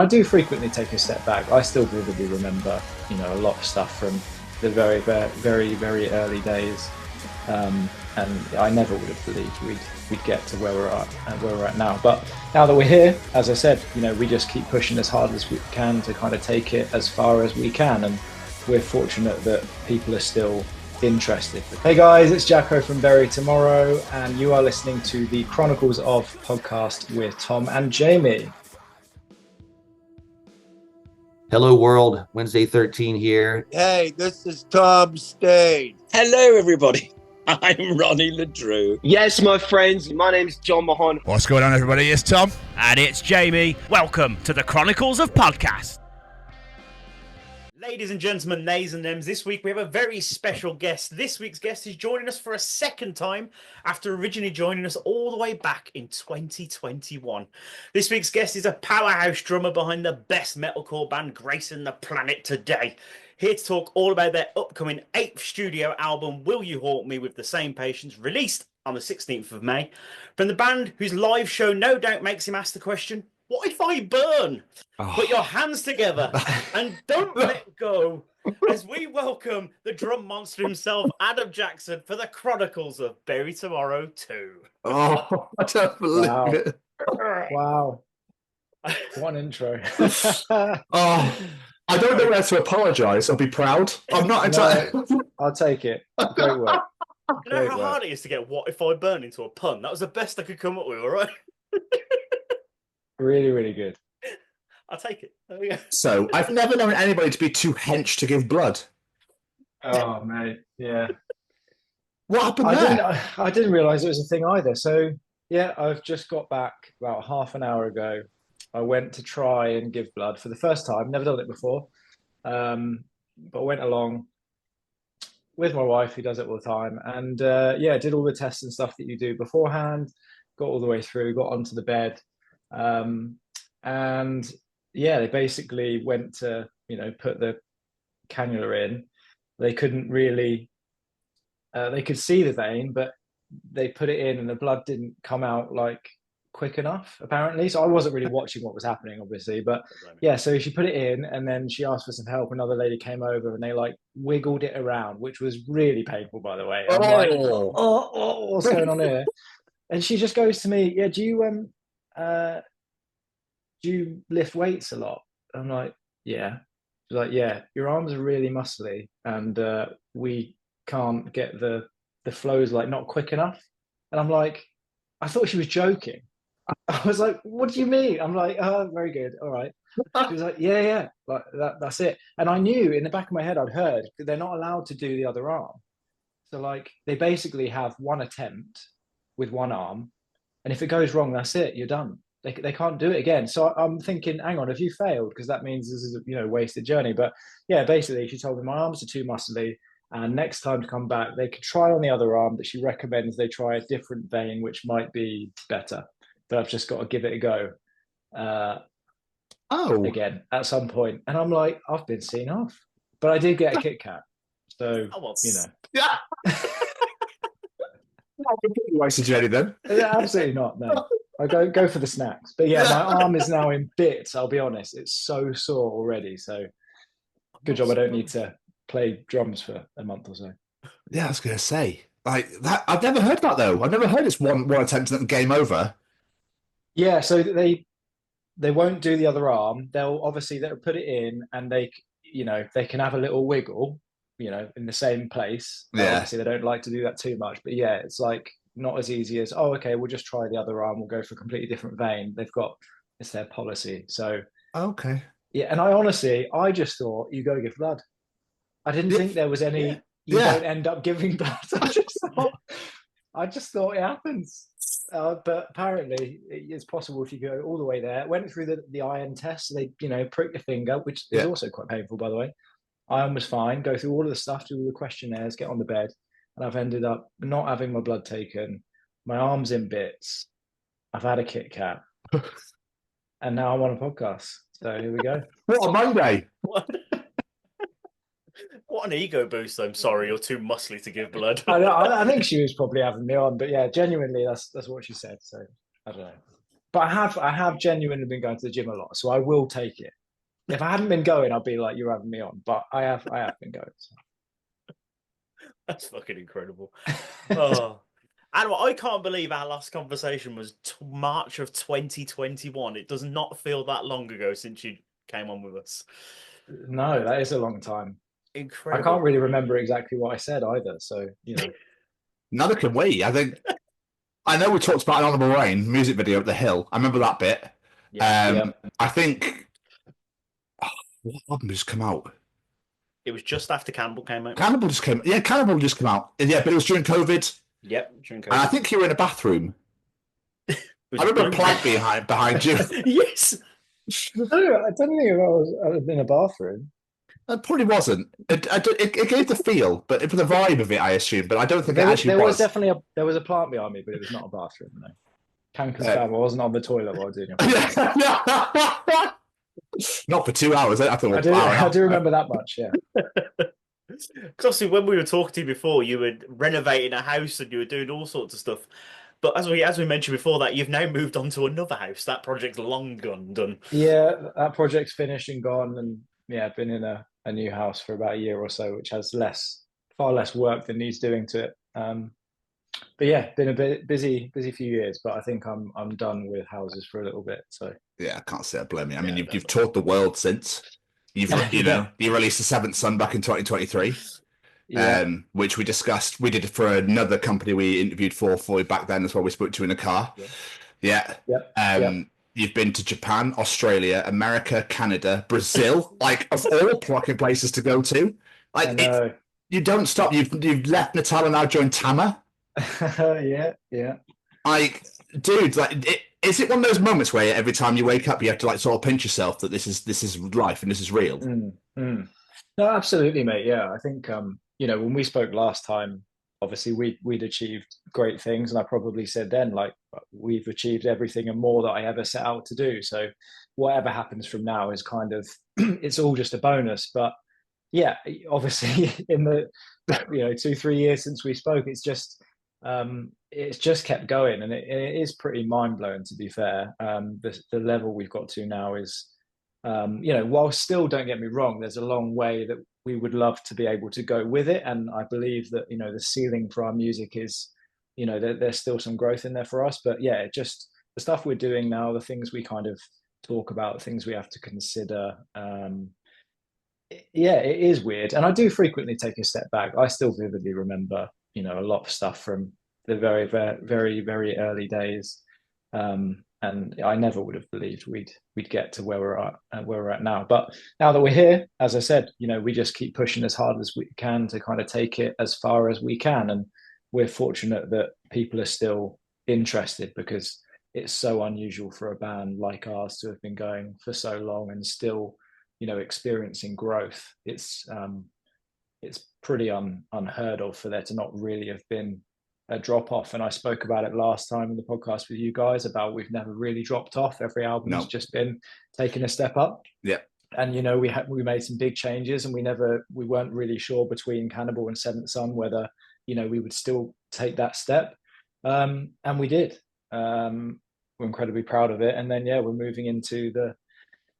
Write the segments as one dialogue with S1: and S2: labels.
S1: I do frequently take a step back. I still vividly remember, a lot of stuff from the very, very, very early days, and I never would have believed we'd get to where we're at now. But now that we're here, as I said, we just keep pushing as hard as we can to kind of take it as far as we can, and we're fortunate that people are still interested. Hey guys, it's Jacko from Bury Tomorrow, and you are listening to the Chronicles of Podcast with Tom and Jamie.
S2: Hello world, Wednesday 13 here.
S3: Hey, this is Tom Stain.
S4: Hello everybody, I'm Ronnie Ledrew.
S5: Yes, my friends, my name's John Mahon.
S6: What's going on, everybody? It's Tom.
S7: And it's Jamie. Welcome to the Chronicles of Podcast. Ladies and gentlemen, nays and nems, this week we have a very special guest. This week's guest is joining us for a second time after originally joining us all the way back in 2021. This week's guest is a powerhouse drummer behind the best metalcore band gracing the planet today. Here to talk all about their upcoming 8th studio album, Will You Haunt Me With the Same Patience, released on the 16th of May. From the band whose live show no doubt makes him ask the question, what if I burn? Put your hands together and don't let go as we welcome the drum monster himself, Adam Jackson, for the Chronicles of Bury Tomorrow 2.
S2: Oh, I don't believe it.
S1: Wow. What an intro.
S2: Oh, I don't know whether to apologise or be proud. I'm not entirely...
S1: No, I'll take it. Great work.
S7: You know how hard it is to get what if I burn into a pun? That was the best I could come up with, all right?
S1: Really, really good.
S7: I'll take it. There we go.
S2: So, I've never known anybody to be too hench to give blood.
S1: Oh, mate. Yeah.
S2: What happened there?
S1: I didn't realise it was a thing either. So, yeah, I've just got back about half an hour ago. I went to try and give blood for the first time. Never done it before. But I went along with my wife, who does it all the time. And, did all the tests and stuff that you do beforehand. Got all the way through, got onto the bed. They basically went to put the cannula in. They couldn't really they could see the vein, but they put it in and the blood didn't come out like quick enough apparently, so I wasn't really watching what was happening obviously, but yeah, so she put it in and then she asked for some help. Another lady came over and they like wiggled it around, which was really painful, by the way. I'm like, what's going on here? And she just goes to me, yeah, do you lift weights a lot? I'm like, yeah. She's like, yeah, your arms are really muscly and we can't get the flows like not quick enough. And I'm like, I thought she was joking. I was like, what do you mean? I'm like, oh, very good. All right. She was like, yeah, like that's it. And I knew in the back of my head, I'd heard that they're not allowed to do the other arm. So like they basically have one attempt with one arm. And if it goes wrong, that's it. You're done. They can't do it again. So I'm thinking, hang on, have you failed? Because that means this is a wasted journey. But yeah, basically she told me my arms are too muscly. And next time to come back, they could try on the other arm, but she recommends they try a different vein, which might be better. But I've just got to give it a go again at some point. And I'm like, I've been seen off. But I did get a Kit Kat. So,
S2: Yeah. Wasted journey then.
S1: Absolutely not, no. I go for the snacks. But yeah, my arm is now in bits, I'll be honest. It's so sore already. So good job I don't need to play drums for a month or so.
S2: Yeah, I was going to say. Like that, I've never heard that though. I've never heard it's one attempt and then game over.
S1: Yeah, so they won't do the other arm. They'll put it in and they can have a little wiggle, in the same place.
S2: Yeah.
S1: Obviously they don't like to do that too much, but yeah, it's like not as easy as, oh, okay, we'll just try the other arm. We'll go for a completely different vein. It's their policy. So
S2: okay.
S1: Yeah, and I just thought you go give blood. I didn't think there was any. You don't end up giving blood. I just thought it happens. But apparently it's possible if you go all the way there. Went through the iron test. So they, prick your finger, which is also quite painful, by the way. Iron was fine. Go through all of the stuff, do all the questionnaires, get on the bed. And I've ended up not having my blood taken. My arm's in bits. I've had a Kit Kat. And now I'm on a podcast. So here we go.
S2: What a Monday.
S7: What an ego boost. I'm sorry, you're too muscly to give blood.
S1: I think she was probably having me on, but yeah, genuinely, that's what she said. So I don't know. But I have genuinely been going to the gym a lot, so I will take it. If I hadn't been going, I'd be like, you're having me on. But I have been going. So.
S7: That's fucking incredible. Oh. And I can't believe our last conversation was March of 2021. It does not feel that long ago since you came on with us.
S1: No, that is a long time.
S7: Incredible.
S1: I can't really remember exactly what I said either. So,
S2: Neither can we. I know we talked about an Honourable Rain music video at the Hill. I remember that bit.
S1: Yeah.
S2: I think what album just come out?
S7: It was just after Cannibal came out.
S2: Cannibal just came out. Yeah, but it was during COVID.
S7: Yep, during COVID.
S2: And I think you were in a bathroom. I remember a plant behind you.
S7: Yes.
S1: I don't think I was in a bathroom.
S2: It probably wasn't. It gave the feel, but it was the vibe of it, I assume. But I don't think it actually
S1: was. Definitely there was a plant behind me, but it was not a bathroom. No. I wasn't on the toilet while doing it.
S2: Not for 2 hours. I thought.
S1: I do remember that much. Yeah.
S7: Because obviously, when we were talking to you before, you were renovating a house and you were doing all sorts of stuff. But as we mentioned before that, you've now moved on to another house. That project's long gone, done.
S1: Yeah, that project's finished and gone, and I've been in a new house for about a year or so, which has far less work than needs doing to it. But yeah, been a bit busy few years, but I think I'm done with houses for a little bit. So
S2: yeah, I can't say I blame you. I mean, you've toured the world since you released The Seventh Son back in 2023. Yeah. Which we discussed. We did it for another company we interviewed for you back then as well. We spoke to you in a car. Yeah. You've been to Japan, Australia, America, Canada, Brazil, like of all fucking places to go to. Like you don't stop. You've left Natal and now joined Tama.
S1: Yeah.
S2: Like, dude, is it one of those moments where every time you wake up you have to like sort of pinch yourself that this is life and this is real?
S1: No, absolutely, mate. Yeah, I think when we spoke last time, obviously we'd achieved great things, and I probably said then, like, we've achieved everything and more that I ever set out to do. So whatever happens from now is kind of it's all just a bonus. But yeah, obviously in the 2-3 years since we spoke, it's just kept going, and it is pretty mind blowing, to be fair. The level we've got to now is while still, don't get me wrong, there's a long way that we would love to be able to go with it. And I believe that, the ceiling for our music is, there's still some growth in there for us. But yeah, just the stuff we're doing now, the things we kind of talk about, the things we have to consider. It is weird. And I do frequently take a step back. I still vividly remember, a lot of stuff from the very, very, very, very early days. And I never would have believed we'd get to where we're at now. But now that we're here, as I said, we just keep pushing as hard as we can to kind of take it as far as we can. And we're fortunate that people are still interested, because it's so unusual for a band like ours to have been going for so long and still, experiencing growth. It's pretty unheard of for there to not really have been a drop off. And I spoke about it last time in the podcast with you guys about we've never really dropped off. Every album has just been taking a step up.
S2: Yeah. And
S1: we made some big changes, and we weren't really sure between Cannibal and Seventh Son whether we would still take that step, and we did. We're incredibly proud of it. And then we're moving into the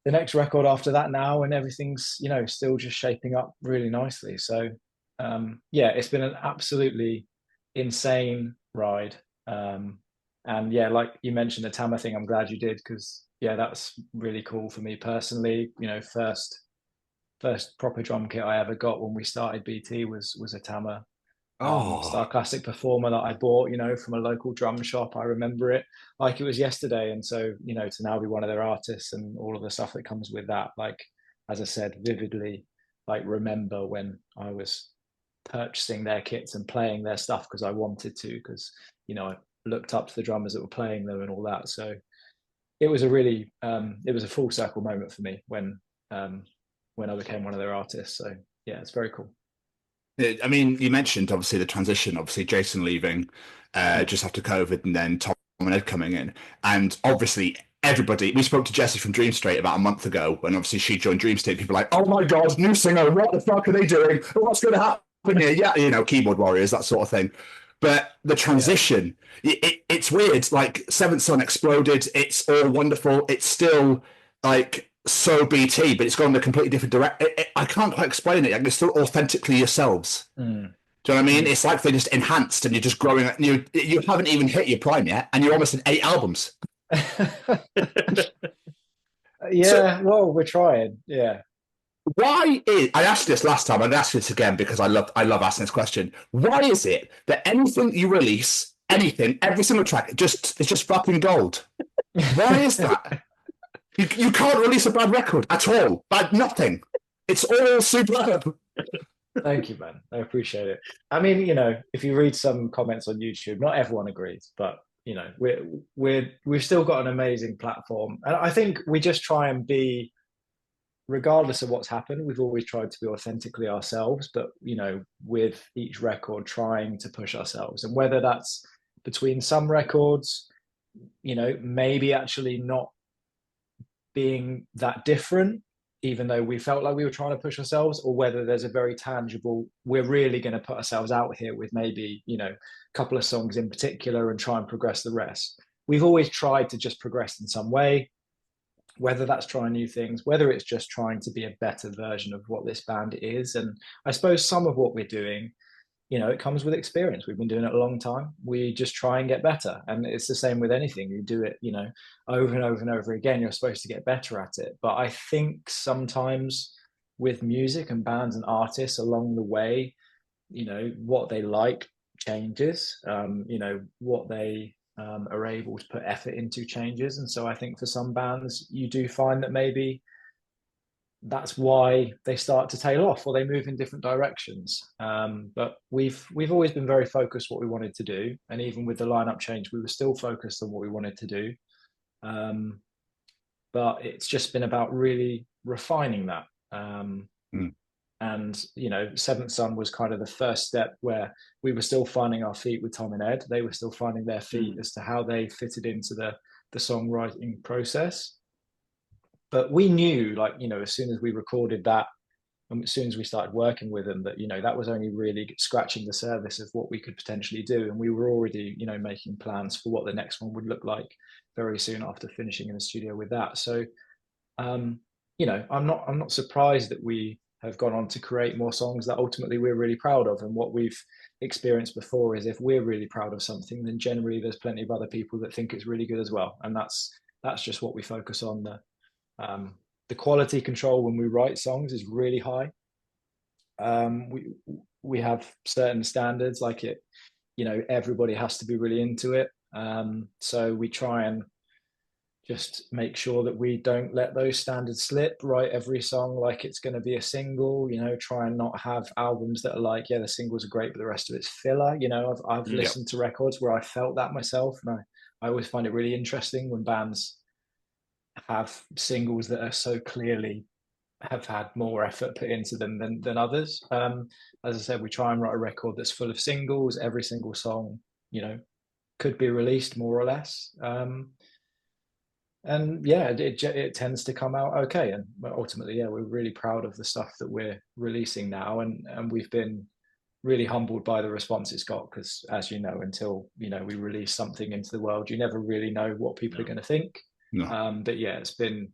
S1: next record after that now, and everything's still just shaping up really nicely. So it's been an absolutely insane ride, and like you mentioned the Tama thing, I'm glad you did, because that's really cool for me personally. First proper drum kit I ever got when we started BT was a Tama Star Classic Performer that I bought from a local drum shop. I remember it like it was yesterday. And so to now be one of their artists and all of the stuff that comes with that, like, as I said, vividly, like, remember when I was purchasing their kits and playing their stuff because I wanted to, because I looked up to the drummers that were playing them and all that. So it was a really it was a full circle moment for me when I became one of their artists. So it's very cool.
S2: I mean, you mentioned obviously the transition, obviously Jason leaving just after COVID, and then Tom and Ed coming in, and obviously everybody. We spoke to Jessie from Dream State about a month ago, and obviously she joined Dream State. People were like, "Oh my god, new singer! What the fuck are they doing? What's going to happen here?" Yeah, keyboard warriors, that sort of thing. But the transition, it's weird. Like Seventh Son exploded. It's all wonderful. It's still like so BT, but it's gone in a completely different direction. I can't quite explain it. Like, it's still authentically yourselves. Do you know what I mean? It's like they just enhanced and you're just growing. You haven't even hit your prime yet, and you're almost in 8 albums.
S1: Well, we're trying. Yeah.
S2: Why is I asked this last time? I'd ask this again because I love asking this question. Why is it that anything you release, every single track, it's just fucking gold? Why is that? You can't release a bad record at all. Bad nothing. It's all superb.
S1: Thank you, man. I appreciate it. I mean, if you read some comments on YouTube, not everyone agrees, but we've still got an amazing platform, and I think we just try and be, regardless of what's happened, we've always tried to be authentically ourselves, but with each record trying to push ourselves, and whether that's between some records, maybe actually not being that different, even though we felt like we were trying to push ourselves, or whether there's a very tangible, we're really going to put ourselves out here with maybe, a couple of songs in particular and try and progress the rest. We've always tried to just progress in some way, whether that's trying new things, whether it's just trying to be a better version of what this band is. And I suppose some of what we're doing, it comes with experience. We've been doing it a long time. We just try and get better. And it's the same with anything. You do it, over and over and over again, you're supposed to get better at it. But I think sometimes with music and bands and artists along the way, what they like changes, what they are able to put effort into changes. And so I think for some bands, you do find that maybe that's why they start to tail off or they move in different directions. But we've always been very focused what we wanted to do. And even with the lineup change, we were still focused on what we wanted to do. But it's just been about really refining that. And, Seventh Son was kind of the first step where we were still finding our feet with Tom and Ed. They were still finding their feet as to how they fitted into the songwriting process. But we knew, as soon as we recorded that, and as soon as we started working with them, that, that was only really scratching the surface of what we could potentially do. And we were already, making plans for what the next one would look like very soon after finishing in the studio with that. So, I'm not surprised that we have gone on to create more songs that ultimately we're really proud of. And what we've experienced before is if we're really proud of something, then generally there's plenty of other people that think it's really good as well. And that's just what we focus on. The quality control when we write songs is really high. We have certain standards, like everybody has to be really into it. So we try and just make sure that we don't let those standards slip. Write every song like it's going to be a single. Try and not have albums that are like, the singles are great, but the rest of it's filler. I've listened to records where I felt that myself, and I always find it really interesting when bands have singles that are so clearly have had more effort put into them than others. As I said, we try and write a record that's full of singles. Every single song, could be released more or less. And it tends to come out okay. And ultimately, we're really proud of the stuff that we're releasing now. And we've been really humbled by the response it's got, because as you know, until, we release something into the world, you never really know what people are going to think. No. But the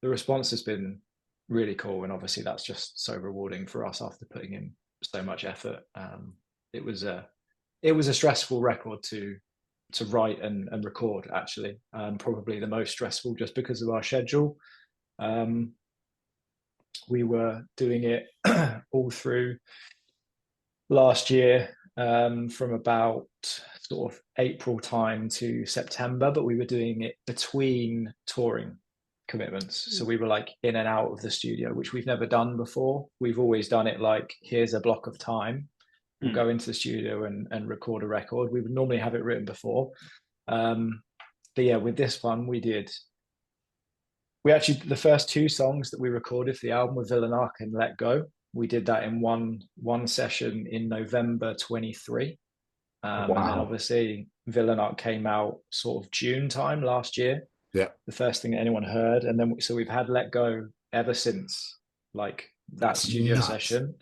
S1: response has been really cool, and obviously that's just so rewarding for us after putting in so much effort. It was a stressful record to write and record, actually, probably the most stressful just because of our schedule. We were doing it all through last year, from about sort of April time to September, but we were doing it between touring commitments. So we were like in and out of the studio, which we've never done before. We've always done it like, here's a block of time, we'll go into the studio and record a record. We would normally have it written before. But with this one, we actually, the first 2 songs that we recorded for the album were Villain and Let Go. We did that in one session in November 23. Wow. And then obviously Villain came out sort of June time last year. Yeah. The first thing that anyone heard. And then, so we've had Let Go ever since, like that studio session.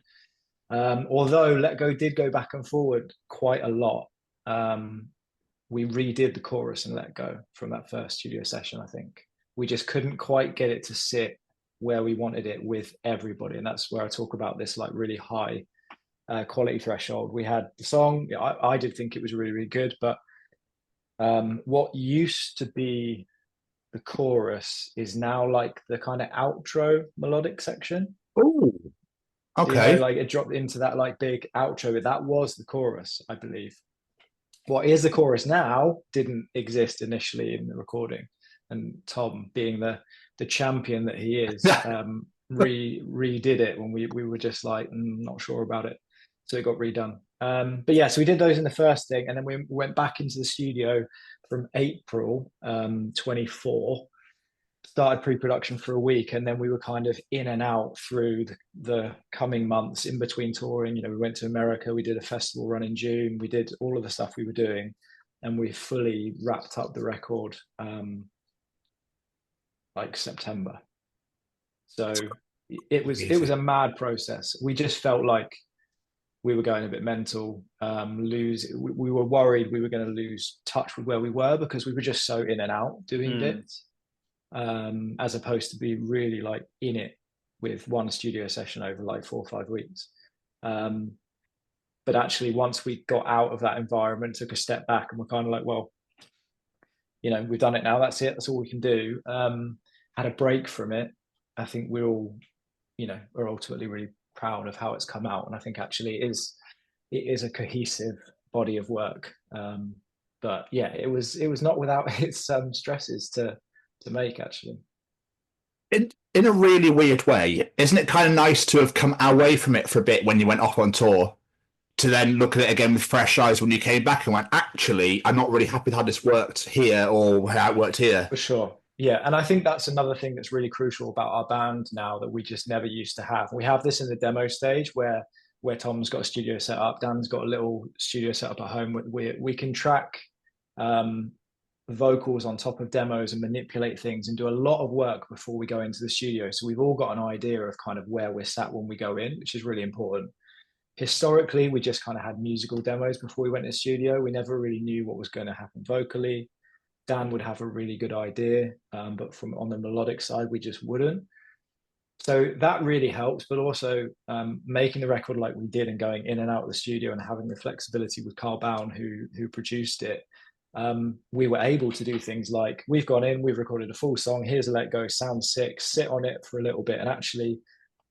S1: Although Let Go did go back and forward quite a lot. we redid the chorus and let go from that first studio session. I think we just couldn't quite get it to sit where we wanted it with everybody, and that's where I talk about this like really high quality threshold. We had the song. I did think it was really, really good, but what used to be the chorus is now like the kind of outro melodic section.
S2: Oh, okay.
S1: You know, like it dropped into that like big outro, but that was the chorus, I believe. What is the chorus now didn't exist initially in the recording, and Tom, being the champion that he is, redid it when we were just like not sure about it, so it got redone. But yeah, so we did those in the first thing, and then we went back into the studio from April 24, started pre-production for a week, and then we were kind of in and out through the coming months in between touring. You know, we went to America, we did a festival run in June, we did all of the stuff we were doing, and we fully wrapped up the record like September. So it was a mad process. We just felt like we were going a bit mental. We were worried we were going to lose touch with where we were, because we were just so in and out doing bits, as opposed to be really like in it with one studio session over like 4 or 5 weeks. But actually, once we got out of that environment, took a step back, and we're kind of like, well, you know, we've done it now. That's it. That's all we can do. Had a break from it. I think we're all, you know, we're ultimately really proud of how it's come out, and I think actually it is a cohesive body of work. But yeah, it was not without its stresses to make, actually.
S2: In a really weird way, isn't it kind of nice to have come away from it for a bit when you went off on tour, to then look at it again with fresh eyes when you came back and went, actually, I'm not really happy with how this worked here or how it worked here?
S1: For sure. Yeah, and I think that's another thing that's really crucial about our band now that we just never used to have. We have this in the demo stage where Tom's got a studio set up, Dan's got a little studio set up at home. We can track vocals on top of demos and manipulate things and do a lot of work before we go into the studio. So we've all got an idea of kind of where we're sat when we go in, which is really important. Historically, we just kind of had musical demos before we went to the studio. We never really knew what was going to happen vocally. Dan would have a really good idea, but from on the melodic side, we just wouldn't. So that really helps, but also making the record like we did and going in and out of the studio and having the flexibility with Carl Bown, who produced it. We were able to do things like, we've gone in, we've recorded a full song, here's a let go, sounds sick, sit on it for a little bit, and actually,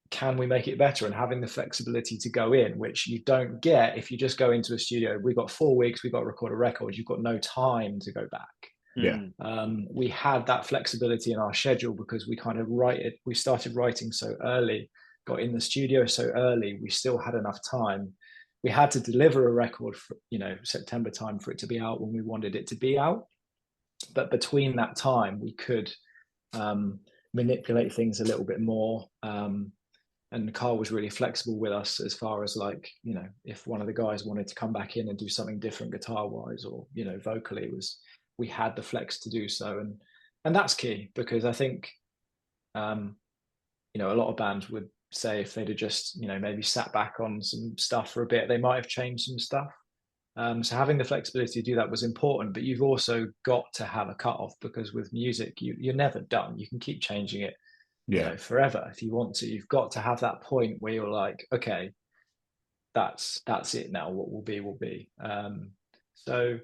S1: can we make it better? And having the flexibility to go in, which you don't get if you just go into a studio. We've got 4 weeks, we've got to record a record, you've got no time to go back.
S2: Yeah.
S1: We had that flexibility in our schedule because we started writing so early, got in the studio so early, we still had enough time. We had to deliver a record for, you know, September time for it to be out when we wanted it to be out. But between that time, we could manipulate things a little bit more. And Carl was really flexible with us as far as, like, you know, if one of the guys wanted to come back in and do something different guitar wise or, you know, vocally, we had the flex to do so. And that's key, because I think, you know, a lot of bands would say if they'd have just, you know, maybe sat back on some stuff for a bit, they might have changed some stuff. So having the flexibility to do that was important, but you've also got to have a cutoff, because with music, you're never done. You can keep changing it, you know, forever if you want to. You've got to have that point where you're like, okay, that's it now. What will be will be. So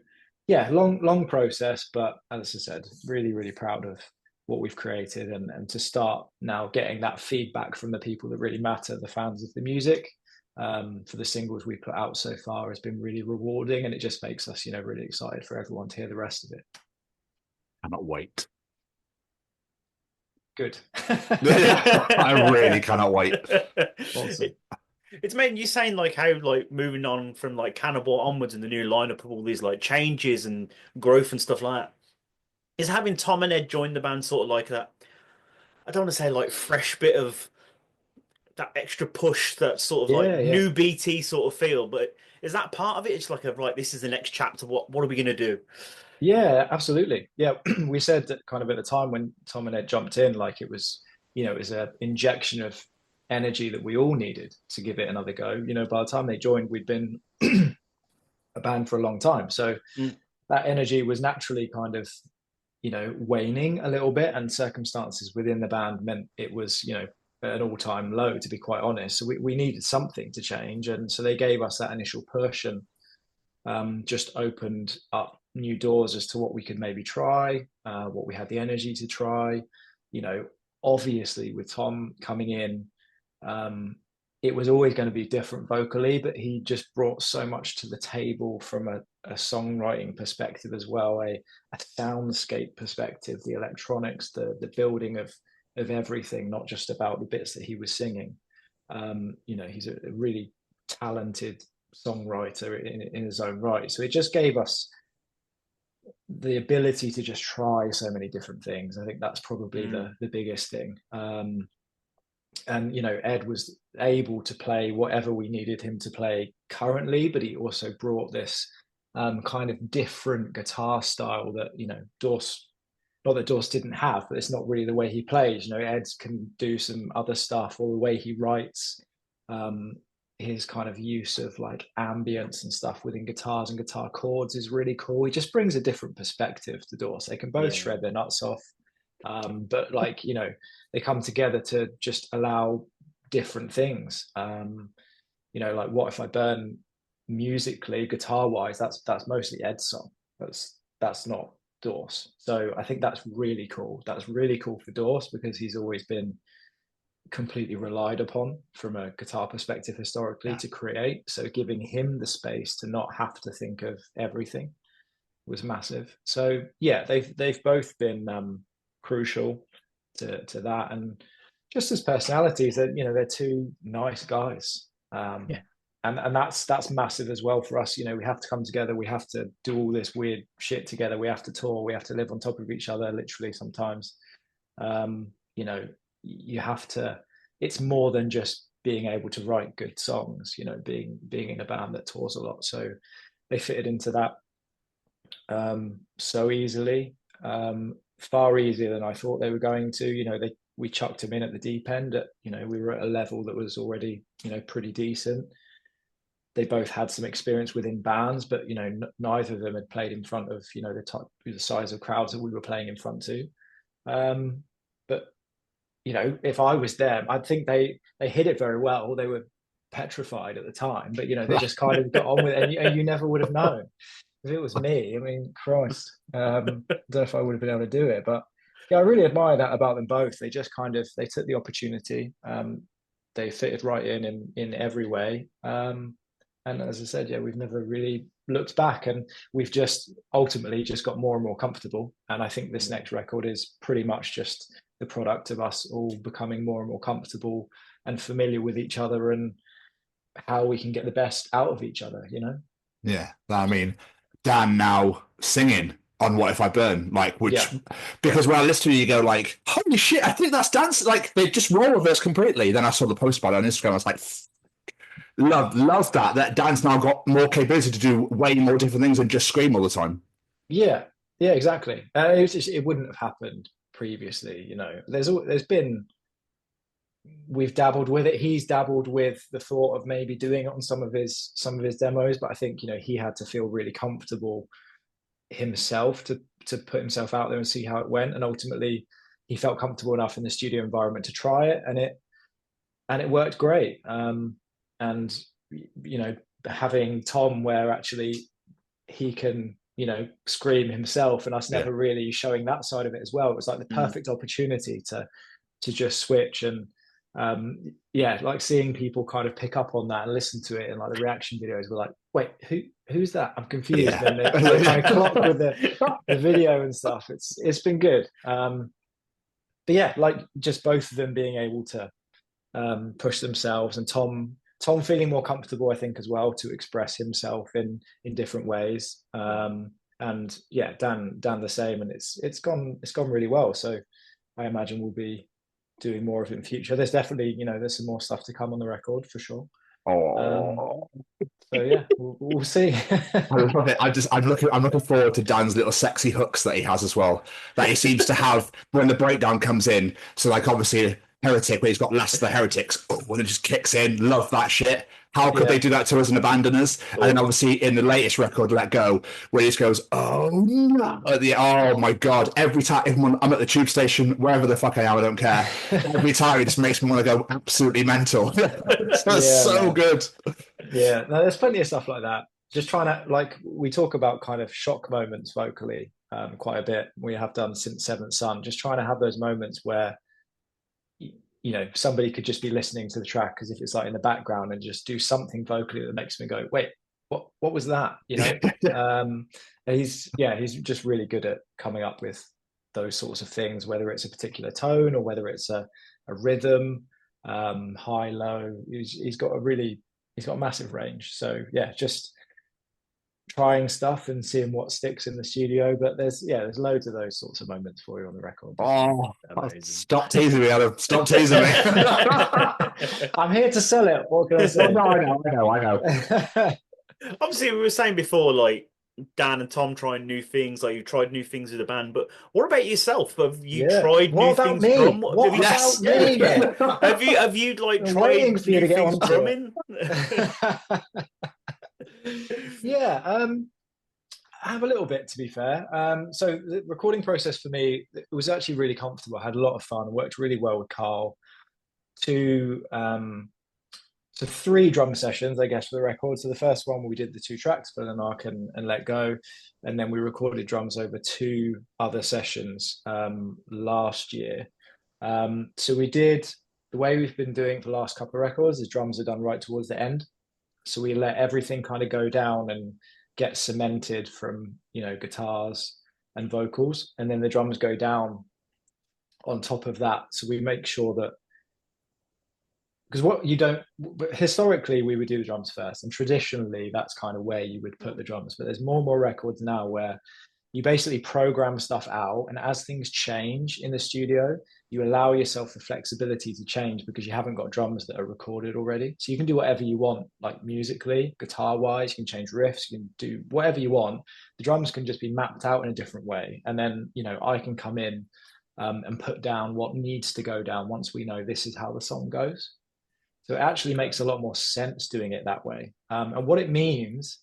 S1: yeah, long process, but as I said, really, really proud of what we've created, and to start now getting that feedback from the people that really matter, the fans of the music, for the singles we put out so far has been really rewarding, and it just makes us, you know, really excited for everyone to hear the rest of it.
S2: Cannot wait.
S1: Good.
S2: I really cannot wait.
S1: Awesome.
S7: It's made you saying like how like moving on from like Cannibal onwards and the new lineup of all these like changes and growth and stuff like that. Is having Tom and Ed join the band sort of like that? I don't want to say like fresh bit of that extra push, that sort of new BT sort of feel, but is that part of it? It's like this is the next chapter. What are we going to do?
S1: Yeah, absolutely. Yeah, we said that kind of at the time when Tom and Ed jumped in, like it was, you know, it was an injection of energy that we all needed to give it another go. You know, by the time they joined, we'd been a band for a long time. So that energy was naturally kind of, waning a little bit, and circumstances within the band meant it was, an all-time low, to be quite honest. So we needed something to change. And so they gave us that initial push and just opened up new doors as to what we could maybe try, what we had the energy to try. Obviously with Tom coming in, it was always going to be different vocally, but he just brought so much to the table from a songwriting perspective as well, a soundscape perspective, the electronics, the building of everything, not just about the bits that he was singing. He's a really talented songwriter in his own right. So it just gave us the ability to just try so many different things. I think that's probably the biggest thing. And Ed was able to play whatever we needed him to play currently, but he also brought this kind of different guitar style that Dorse, not that Dorse didn't have, but it's not really the way he plays. Ed can do some other stuff, or the way he writes, his kind of use of like ambience and stuff within guitars and guitar chords is really cool. He just brings a different perspective to Dorse. They can both shred their nuts off, but they come together to just allow different things. Like What If I Burn, musically, guitar wise, that's mostly Ed's song. That's not Dorse. So I think that's really cool. That's really cool for Dorse, because he's always been completely relied upon from a guitar perspective historically to create. So giving him the space to not have to think of everything was massive. So yeah, they've both been crucial to that, and just as personalities, that they're two nice guys. And that's massive as well for us. We have to come together, we have to do all this weird shit together, we have to tour, we have to live on top of each other literally sometimes. You have to, it's more than just being able to write good songs, being in a band that tours a lot. So they fitted into that so easily, far easier than I thought they were going to. We chucked them in at the deep end at, we were at a level that was already, pretty decent. They both had some experience within bands, but neither of them had played in front of the size of crowds that we were playing in front to. But if I was them, I'd think they hit it very well. They were petrified at the time, but they just kind of got on with it, and you never would have known. If it was me, I mean, Christ, I don't know if I would have been able to do it. But yeah, I really admire that about them both. They just they took the opportunity. They fitted right in every way. And as I said, we've never really looked back, and we've just ultimately just got more and more comfortable. And I think this next record is pretty much just the product of us all becoming more and more comfortable and familiar with each other, and how we can get the best out of each other,
S2: Yeah, I mean, Dan now singing on What If I Burn, because when I listen to you go like, holy shit, I think that's Dan's, like, they just role reverse completely. Then I saw the post about it on Instagram, I was like, love that Dan's now got more capability to do way more different things than just scream all the time.
S1: Yeah, exactly. It wouldn't have happened previously. There's been, we've dabbled with it. He's dabbled with the thought of maybe doing it on some of his demos, but I think he had to feel really comfortable himself to put himself out there and see how it went. And ultimately, he felt comfortable enough in the studio environment to try it, and it worked great. And having Tom, where actually he can scream himself, and us never really showing that side of it as well. It was like the perfect opportunity to just switch. And like seeing people kind of pick up on that and listen to it, and like the reaction videos were like, wait, who's that? I'm confused. And they kind of clock with the video and stuff. It's been good. But yeah, like just both of them being able to push themselves, and Tom feeling more comfortable, I think, as well, to express himself in different ways. And yeah, Dan the same, and it's gone really well. So I imagine we'll be doing more of it in future. There's definitely, there's some more stuff to come on the record for sure. So yeah, we'll see.
S2: I love it. I'm looking forward to Dan's little sexy hooks that he has as well, that he seems to have when the breakdown comes in. So like, obviously Heretic, where he's got Last of the Heretics, when it just kicks in. Love that shit. How could they do that to us and abandon us? And then obviously in the latest record, Let Go, where he just goes, oh no. Oh my God. Every time I'm at the tube station, wherever the fuck I am, I don't care. Every time it just makes me want to go absolutely mental. It's so good.
S1: Yeah, no, there's plenty of stuff like that. Just trying to, like, we talk about kind of shock moments vocally quite a bit. We have done since Seventh Son, just trying to have those moments where somebody could just be listening to the track as if it's like in the background and just do something vocally that makes me go, wait, what was that? He's just really good at coming up with those sorts of things, whether it's a particular tone or whether it's a rhythm, high, low. He's got a massive range. So yeah, just trying stuff and seeing what sticks in the studio. But there's loads of those sorts of moments for you on the record.
S2: Oh, stop teasing me, Adam. Stop teasing me.
S1: I'm here to sell it. What can I say?
S2: No, I know.
S7: Obviously, we were saying before, like, Dan and Tom trying new things, like you tried new things with the band, but what about yourself? Have you tried new things? Have you like tried new things drumming?
S1: I have a little bit, to be fair. So the recording process for me, it was actually really comfortable. I had a lot of fun, worked really well with Carl. So 3 drum sessions, I guess, for the record. So the first one, we did the 2 tracks, Villanark and Let Go. And then we recorded drums over 2 other sessions last year. So we did, the way we've been doing for the last couple of records, is drums are done right towards the end. So we let everything kind of go down and get cemented from, guitars and vocals. And then the drums go down on top of that. So we make sure that, because historically we would do the drums first, and traditionally that's kind of where you would put the drums. But there's more and more records now where you basically program stuff out, and as things change in the studio, you allow yourself the flexibility to change because you haven't got drums that are recorded already. So you can do whatever you want, like musically, guitar wise, you can change riffs, you can do whatever you want. The drums can just be mapped out in a different way, and then I can come in and put down what needs to go down once we know this is how the song goes. So it actually makes a lot more sense doing it that way. And what it means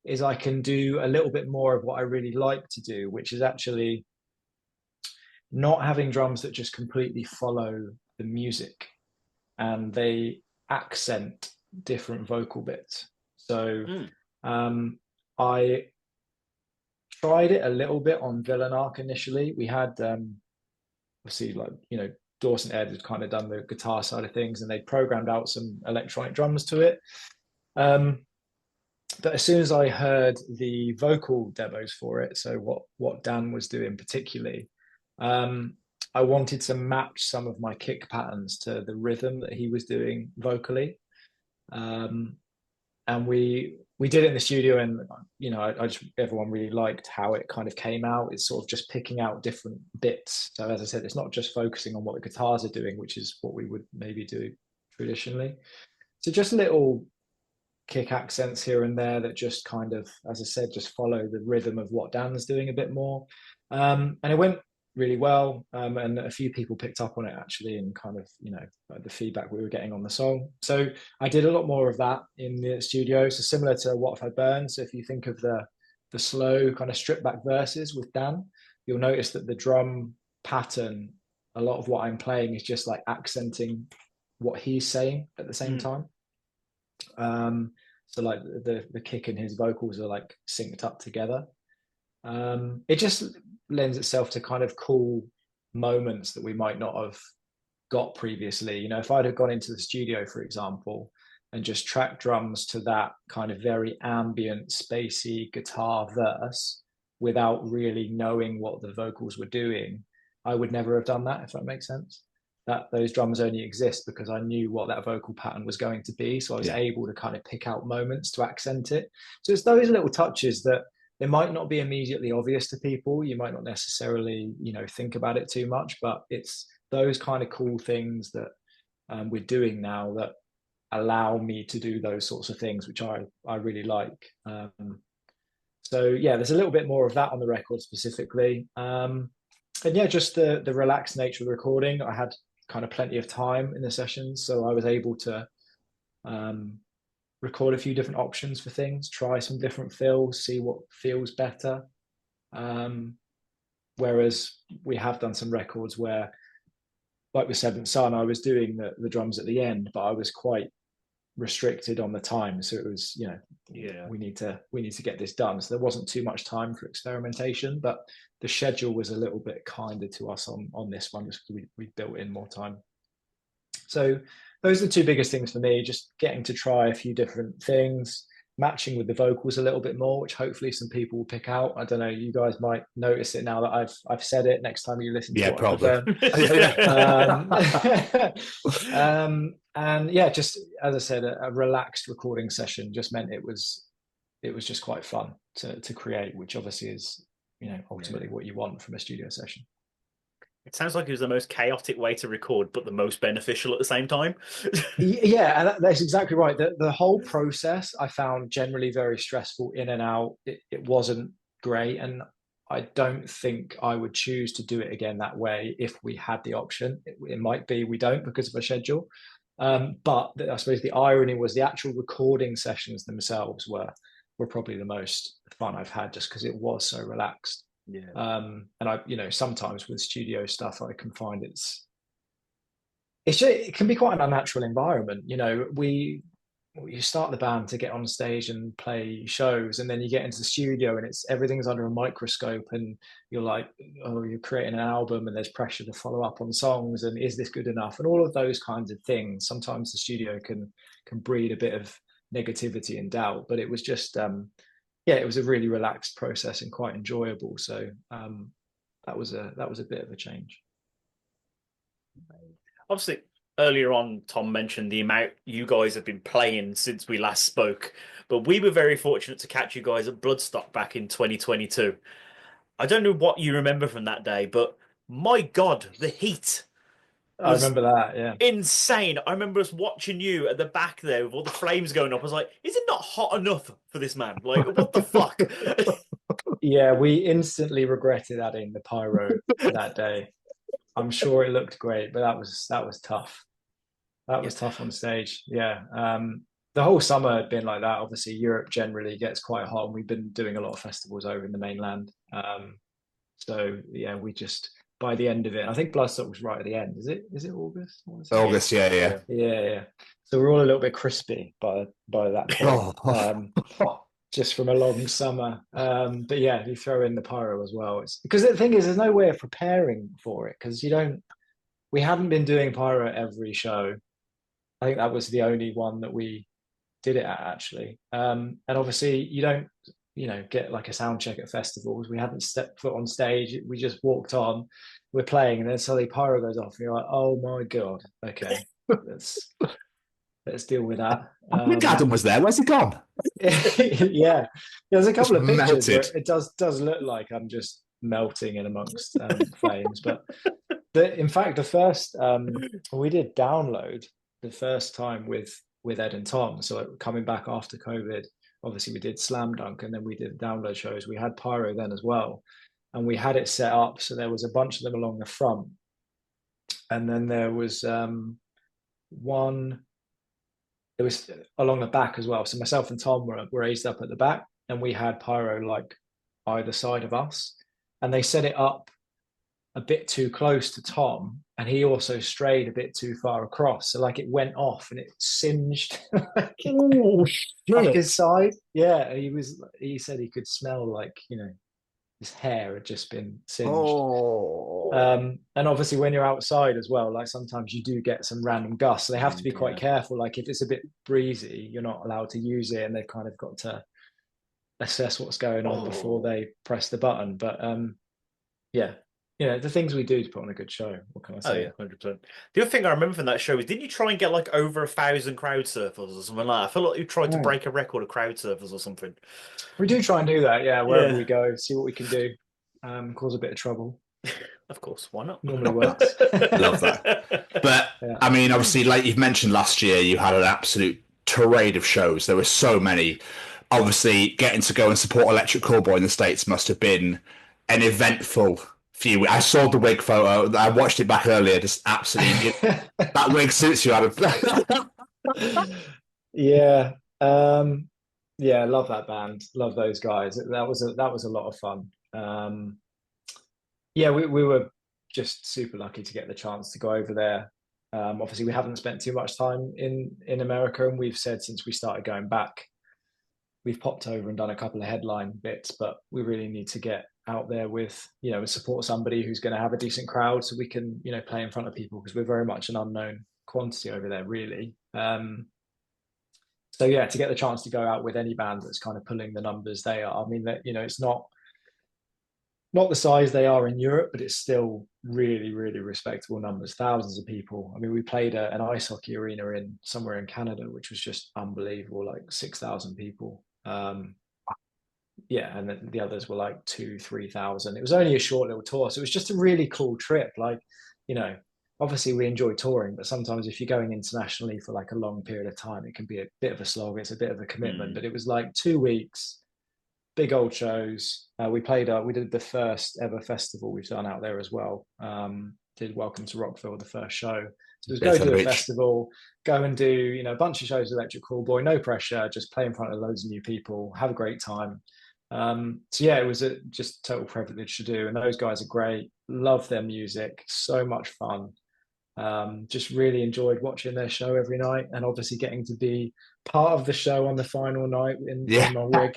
S1: is I can do a little bit more of what I really like to do, which is actually not having drums that just completely follow the music and they accent different vocal bits. So I tried it a little bit on Villanark initially. We had obviously, Dawson Ed had kind of done the guitar side of things, and they programmed out some electronic drums to it. But as soon as I heard the vocal demos for it, so what Dan was doing particularly, I wanted to match some of my kick patterns to the rhythm that he was doing vocally. And we did it in the studio, and everyone really liked how it kind of came out. It's sort of just picking out different bits. So as I said, it's not just focusing on what the guitars are doing, which is what we would maybe do traditionally. So just little kick accents here and there that just kind of, as I said, just follow the rhythm of what Dan's doing a bit more. And it went really well, and a few people picked up on it actually, and kind of the feedback we were getting on the song. So I did a lot more of that in the studio, so similar to What If I Burn. So if you think of the slow kind of stripped back verses with Dan, you'll notice that the drum pattern, a lot of what I'm playing is just like accenting what he's saying at the same time. So like the kick and his vocals are like synced up together. It just lends itself to kind of cool moments that we might not have got previously. If I'd have gone into the studio, for example, and just tracked drums to that kind of very ambient, spacey guitar verse without really knowing what the vocals were doing, I would never have done that, if that makes sense. That those drums only exist because I knew what that vocal pattern was going to be. So I was able to kind of pick out moments to accent it. So it's those little touches that they might not be immediately obvious to people. You might not necessarily, think about it too much, but it's those kind of cool things that we're doing now that allow me to do those sorts of things, which I really like. So yeah, there's a little bit more of that on the record specifically. And yeah, just the relaxed nature of the recording. I had kind of plenty of time in the sessions, so I was able to record a few different options for things, try some different fills, see what feels better. Whereas we have done some records where, like with Seventh Son, I was doing the drums at the end, but I was quite restricted on the time, so it was, we need to get this done, so there wasn't too much time for experimentation, but the schedule was a little bit kinder to us on this one, just because we built in more time. So those are the two biggest things for me, just getting to try a few different things, matching with the vocals a little bit more, which hopefully some people will pick out. I don't know, you guys might notice it now that I've said it next time you listen to it.
S2: Probably.
S1: And yeah, just as I said, a relaxed recording session just meant it was just quite fun to create, which obviously is, ultimately what you want from a studio session.
S7: It sounds like it was the most chaotic way to record, but the most beneficial at the same time.
S1: Yeah, and that's exactly right. The whole process I found generally very stressful in and out. It wasn't great, and I don't think I would choose to do it again that way if we had the option. It might be we don't because of a schedule. But I suppose the irony was the actual recording sessions themselves were probably the most fun I've had, just because it was so relaxed.
S7: Yeah.
S1: And I, sometimes with studio stuff, I can find it can be quite an unnatural environment. You start the band to get on stage and play shows, and then you get into the studio and everything's under a microscope, and you're like, oh, you're creating an album and there's pressure to follow up on songs, and is this good enough, and all of those kinds of things. Sometimes the studio can breed a bit of negativity and doubt, but it was just it was a really relaxed process and quite enjoyable. So that was a bit of a change.
S7: Obviously, earlier on, Tom mentioned the amount you guys have been playing since we last spoke, but we were very fortunate to catch you guys at Bloodstock back in 2022. I don't know what you remember from that day, but my God, the heat.
S1: I remember that, yeah.
S7: Insane. I remember us watching you at the back there with all the flames going up. I was like, is it not hot enough for this man? Like, what the fuck?
S1: Yeah, we instantly regretted adding the pyro that day. I'm sure it looked great, but that was tough. That was tough on stage. Yeah. The whole summer had been like that. Obviously, Europe generally gets quite hot, and we've been doing a lot of festivals over in the mainland. So yeah, we just, by the end of it, I think Bloodstock was right at the end. Is it August?
S2: August, yeah.
S1: So we're all a little bit crispy by that point, just from a long summer. But yeah, you throw in the pyro as well. It's because the thing is, there's no way of preparing for it, because we haven't been doing pyro at every show. I think that was the only one that we did it at, actually. And obviously you don't, get like a sound check at festivals. We hadn't stepped foot on stage. We just walked on, we're playing, and then suddenly pyro goes off, and you're like, oh my God, okay, let's deal with that.
S2: I think Adam was there. Where's he gone?
S1: Yeah, there's a couple of pictures
S2: melted.
S1: where it does look like I'm just melting in amongst flames. But in fact, the first we did Download the first time with Ed and Tom. So coming back after COVID, obviously we did Slam Dunk, and then we did Download shows. We had pyro then as well, and we had it set up so there was a bunch of them along the front, and then there was one. It was along the back as well. So myself and Tom were raised up at the back, and we had pyro like either side of us, and they set it up a bit too close to Tom, and he also strayed a bit too far across. So like it went off and it singed like his side. Yeah, he said he could smell like, his hair had just been singed. And obviously when you're outside as well, like sometimes you do get some random gusts. So they have to be quite careful. Like if it's a bit breezy, you're not allowed to use it, and they've kind of got to assess what's going on before they press the button. But yeah, the things we do to put on a good show. What can I say?
S7: Oh yeah, 100%. The other thing I remember from that show is, didn't you try and get like over 1,000 crowd surfers or something like that? I feel like you tried to break a record of crowd surfers or something.
S1: We do try and do that, yeah. Wherever we go, see what we can do. Cause a bit of trouble.
S7: Of course, why not?
S1: Normally works.
S2: Love that. But I mean, obviously, like you've mentioned, last year you had an absolute tirade of shows. There were so many. Obviously, getting to go and support Electric Callboy in the States must have been an eventful I saw the wig photo. I watched it back earlier. Just absolutely, that wig suits you, Adam.
S1: Yeah. Yeah, love that band. Love those guys. That was a lot of fun. Yeah, we were just super lucky to get the chance to go over there. Obviously, we haven't spent too much time in America, and we've said since we started going back, we've popped over and done a couple of headline bits, but we really need to get out there with, support somebody who's going to have a decent crowd so we can, play in front of people, because we're very much an unknown quantity over there, really. So yeah, to get the chance to go out with any band that's kind of pulling the numbers they are, I mean, that, it's not the size they are in Europe, but it's still really, really respectable numbers, thousands of people. I mean, we played an ice hockey arena in somewhere in Canada, which was just unbelievable, like 6,000 people. Yeah, and then the others were like 2,000-3,000. It was only a short little tour, so it was just a really cool trip. Like, obviously we enjoy touring, but sometimes if you're going internationally for like a long period of time, it can be a bit of a slog. It's a bit of a commitment. But it was like 2 weeks, big old shows. We did the first ever festival we've done out there as well. Did Welcome to Rockville, the first show. So it was go to a festival, go and do, a bunch of shows with Electric Callboy, no pressure, just play in front of loads of new people, have a great time. So yeah, it was just total privilege to do. And those guys are great. Love their music. So much fun. Just really enjoyed watching their show every night, and obviously getting to be part of the show on the final night in my wig.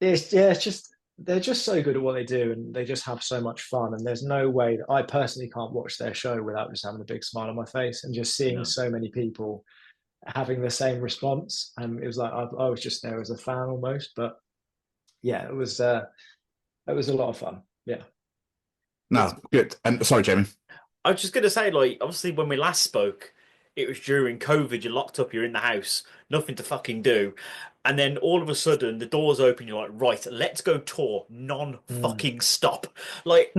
S1: It's just, they're just so good at what they do, and they just have so much fun. And there's no way that I personally can't watch their show without just having a big smile on my face and just seeing so many people having the same response. And it was like I was just there as a fan almost. But yeah, it was a lot of fun. Yeah.
S2: No, good. And sorry, Jamie.
S7: I was just going to say, like, obviously when we last spoke, it was during COVID, you're locked up, you're in the house, nothing to fucking do. And then all of a sudden, the doors open, you're like, right, let's go tour non-fucking stop. Like,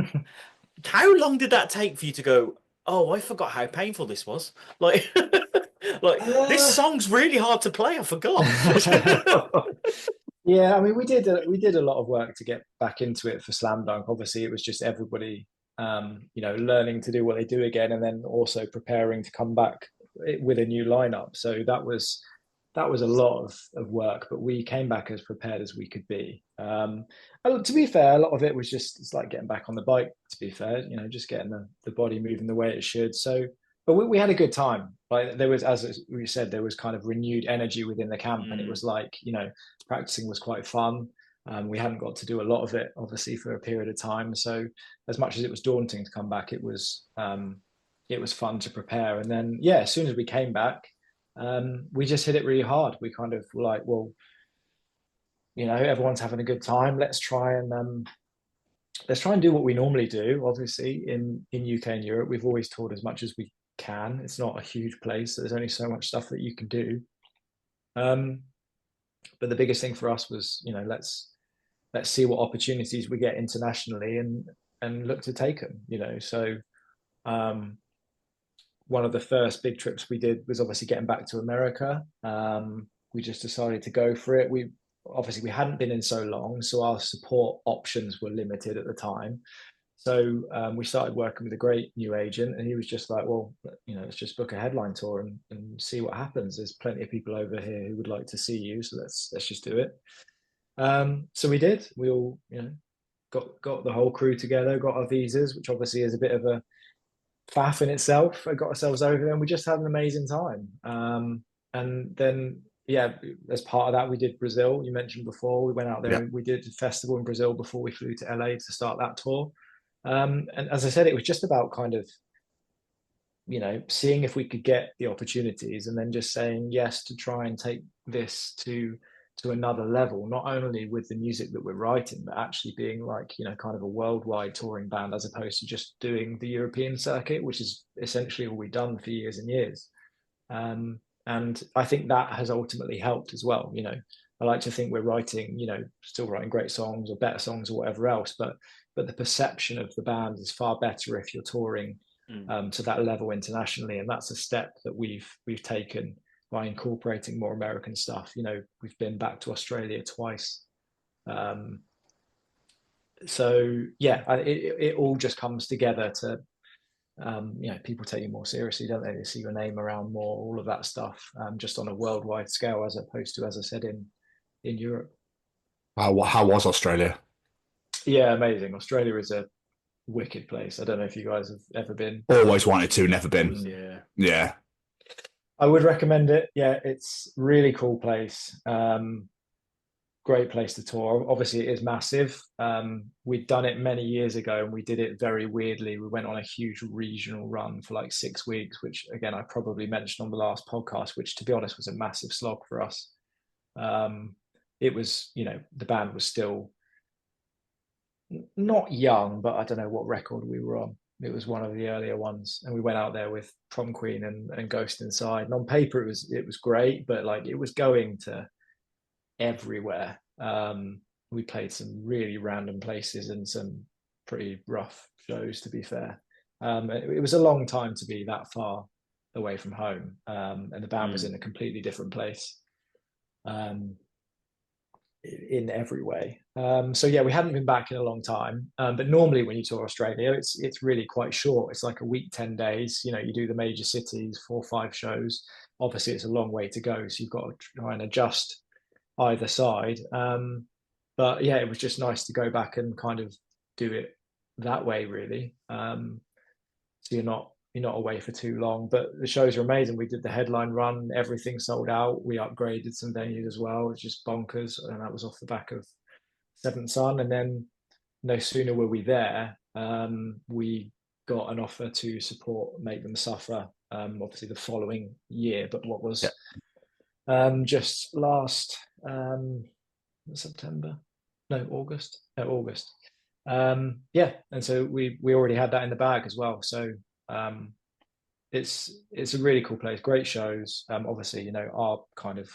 S7: how long did that take for you to go, oh, I forgot how painful this was? Like, this song's really hard to play, I forgot.
S1: Yeah, I mean, we did a lot of work to get back into it for Slam Dunk. Obviously, it was just everybody, learning to do what they do again, and then also preparing to come back with a new lineup. So that was a lot of work, but we came back as prepared as we could be. To be fair, a lot of it was it's like getting back on the bike, to be fair, just getting the body moving the way it should. So, but we had a good time. Like, there was, as we said, there was kind of renewed energy within the camp, and it was like, practicing was quite fun. We hadn't got to do a lot of it, obviously, for a period of time. So as much as it was daunting to come back, it was fun to prepare. And then, yeah, as soon as we came back, we just hit it really hard. We kind of were like, well, everyone's having a good time. Let's try and do what we normally do. Obviously, in UK and Europe, we've always toured as much as we can. It's not a huge place, so there's only so much stuff that you can do. But the biggest thing for us was, let's see what opportunities we get internationally and look to take them. So one of the first big trips we did was obviously getting back to America. We just decided to go for it. We hadn't been in so long, so our support options were limited at the time. So we started working with a great new agent, and he was just like, well, let's just book a headline tour and see what happens. There's plenty of people over here who would like to see you, so let's just do it. So we did. We all, got the whole crew together, got our visas, which obviously is a bit of a faff in itself. I got ourselves over there, and we just had an amazing time. And then, yeah, as part of that, we did Brazil. You mentioned before, we went out there and we did a festival in Brazil before we flew to LA to start that tour. And as I said, it was just about kind of, seeing if we could get the opportunities, and then just saying yes to try and take this to another level, not only with the music that we're writing, but actually being like, kind of a worldwide touring band, as opposed to just doing the European circuit, which is essentially all we've done for years and years. And I think that has ultimately helped as well. I like to think we're writing, still writing great songs or better songs or whatever else, but the perception of the band is far better if you're touring to that level internationally. And that's a step that we've taken by incorporating more American stuff. We've been back to Australia twice. So yeah, it all just comes together to, people take you more seriously, don't they? They see your name around more, all of that stuff, just on a worldwide scale, as opposed to, as I said, in Europe.
S2: How was Australia?
S1: Yeah, amazing. Australia is a wicked place. I don't know if you guys have ever been.
S2: Always wanted to, never been.
S7: Yeah.
S1: I would recommend it. Yeah, it's really cool place. Great place to tour. Obviously, it is massive. We'd done it many years ago, and we did it very weirdly. We went on a huge regional run for like 6 weeks, which again I probably mentioned on the last podcast, which to be honest was a massive slog for us. It was, the band was still not young, but I don't know what record we were on. It was one of the earlier ones, and we went out there with Prom Queen and Ghost Inside. And on paper, it was great, but like it was going to everywhere. We played some really random places and some pretty rough shows, to be fair. It was a long time to be that far away from home, and the band was in a completely different place. In every way. So yeah, we hadn't been back in a long time. But normally when you tour Australia, it's really quite short. It's like a week, 10 days. You do the major cities, 4 or 5 shows. Obviously, it's a long way to go, so you've got to try and adjust either side. But yeah, it was just nice to go back and kind of do it that way, really. So you're not away for too long, but the shows are amazing. We did the headline run, everything sold out. We upgraded some venues as well. It's just bonkers, and that was off the back of Seventh Son. And then no sooner were we there, we got an offer to support Make Them Suffer, obviously the following year, but what was just last August. And so we already had that in the bag as well. So it's a really cool place, great shows. Obviously, our kind of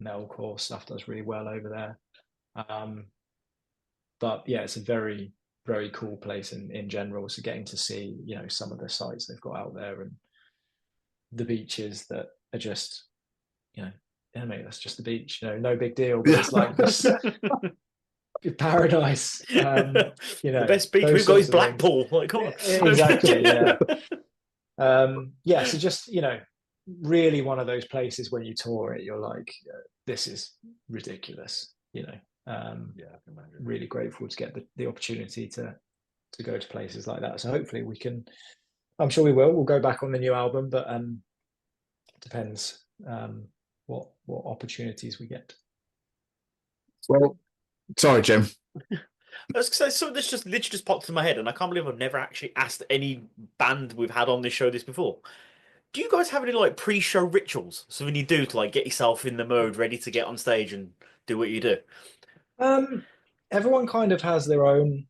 S1: metalcore stuff does really well over there. But yeah, it's a very, very cool place in general. So getting to see, some of the sites they've got out there and the beaches that are just, mate, that's just the beach, no big deal. But it's like this paradise.
S7: The best beach we've got is Blackpool. Like, come on.
S1: Exactly. Yeah. So just really one of those places when you tour it, you're like, this is ridiculous. Really grateful to get the opportunity to go to places like that. So hopefully I'm sure we will. We'll go back on the new album, but depends what opportunities we get.
S2: Well, sorry, Jim.
S7: I was going to say, something that's just literally just popped in my head, and I can't believe I've never actually asked any band we've had on this show this before. Do you guys have any like pre-show rituals? Something you do to like get yourself in the mode, ready to get on stage and do what you do?
S1: Everyone kind of has their own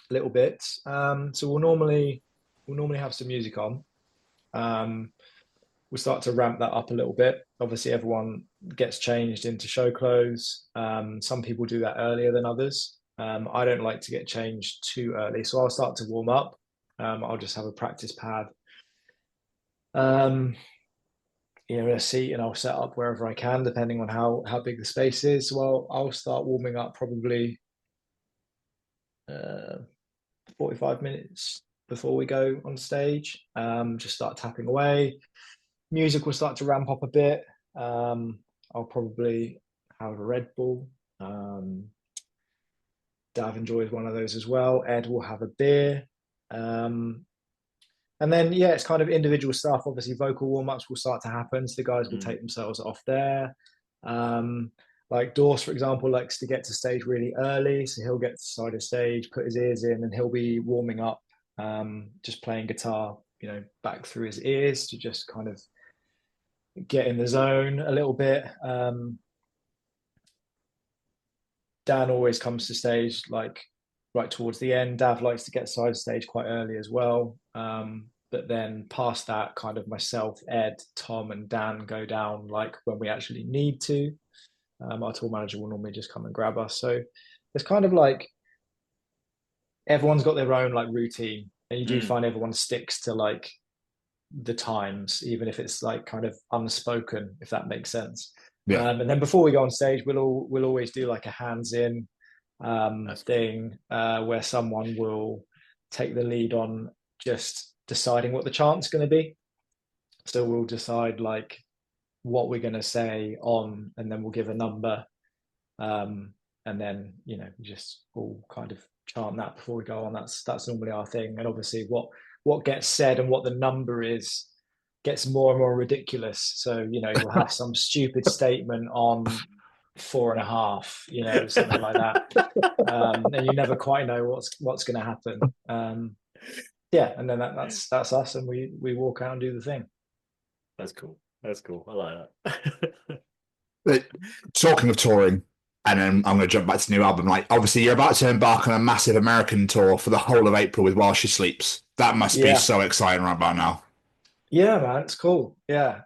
S1: little bits. So we'll normally have some music on. We'll start to ramp that up a little bit. Obviously, everyone gets changed into show clothes. Some people do that earlier than others. I don't like to get changed too early, so I'll start to warm up. I'll just have a practice pad, in a seat, and I'll set up wherever I can, depending on how big the space is. So I'll start warming up probably 45 minutes before we go on stage. Just start tapping away. Music will start to ramp up a bit. I'll probably have a Red Bull. Dav enjoys one of those as well. Ed will have a beer. And then, it's kind of individual stuff. Obviously, vocal warm-ups will start to happen. So the guys will take themselves off there. Like Dorse, for example, likes to get to stage really early. So he'll get to the side of stage, put his ears in, and he'll be warming up, just playing guitar, back through his ears to just kind of get in the zone a little bit. Dan always comes to stage like right towards the end. Dav likes to get side stage quite early as well. But then past that, kind of myself, Ed, Tom, and Dan go down like when we actually need to. Our tour manager will normally just come and grab us. So it's kind of like everyone's got their own like routine, and you do find everyone sticks to like the times, even if it's like kind of unspoken, if that makes sense. And then before we go on stage, we'll always do like a hands in, thing where someone will take the lead on just deciding what the chant's going to be. So we'll decide like what we're going to say on, and then we'll give a number, and then just all kind of chant that before we go on. That's normally our thing. And obviously what gets said and what the number is gets more and more ridiculous. So you'll have some stupid statement on 4.5, something like that, and you never quite know what's going to happen. And then that's us, and we walk out and do the thing.
S7: That's cool. I like that.
S2: But talking of touring, and then I'm going to jump back to the new album. Like, obviously, you're about to embark on a massive American tour for the whole of April with While She Sleeps. That must be so exciting right about now.
S1: Yeah, man, it's cool. Yeah,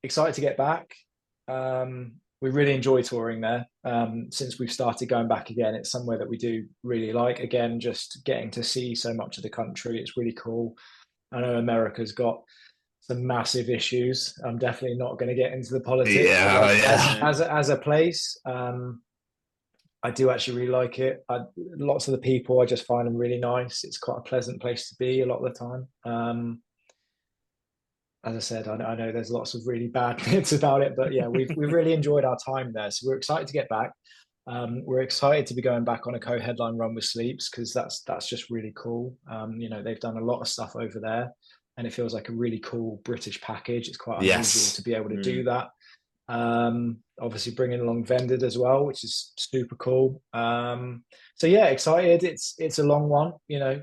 S1: excited to get back. We really enjoy touring there. Since we've started going back again, it's somewhere that we do really like. Again, just getting to see so much of the country, it's really cool. I know America's got some massive issues. I'm definitely not going to get into the politics. As a place, I do actually really like it. Lots of the people, I just find them really nice. It's quite a pleasant place to be a lot of the time. As I said, I know there's lots of really bad bits about it, but yeah, we've really enjoyed our time there. So we're excited to get back. We're excited to be going back on a co-headline run with Sleeps, because that's just really cool. They've done a lot of stuff over there, and it feels like a really cool British package. It's quite unusual to be able to do that. Obviously bringing along Vended as well, which is super cool. So yeah, excited. It's a long one.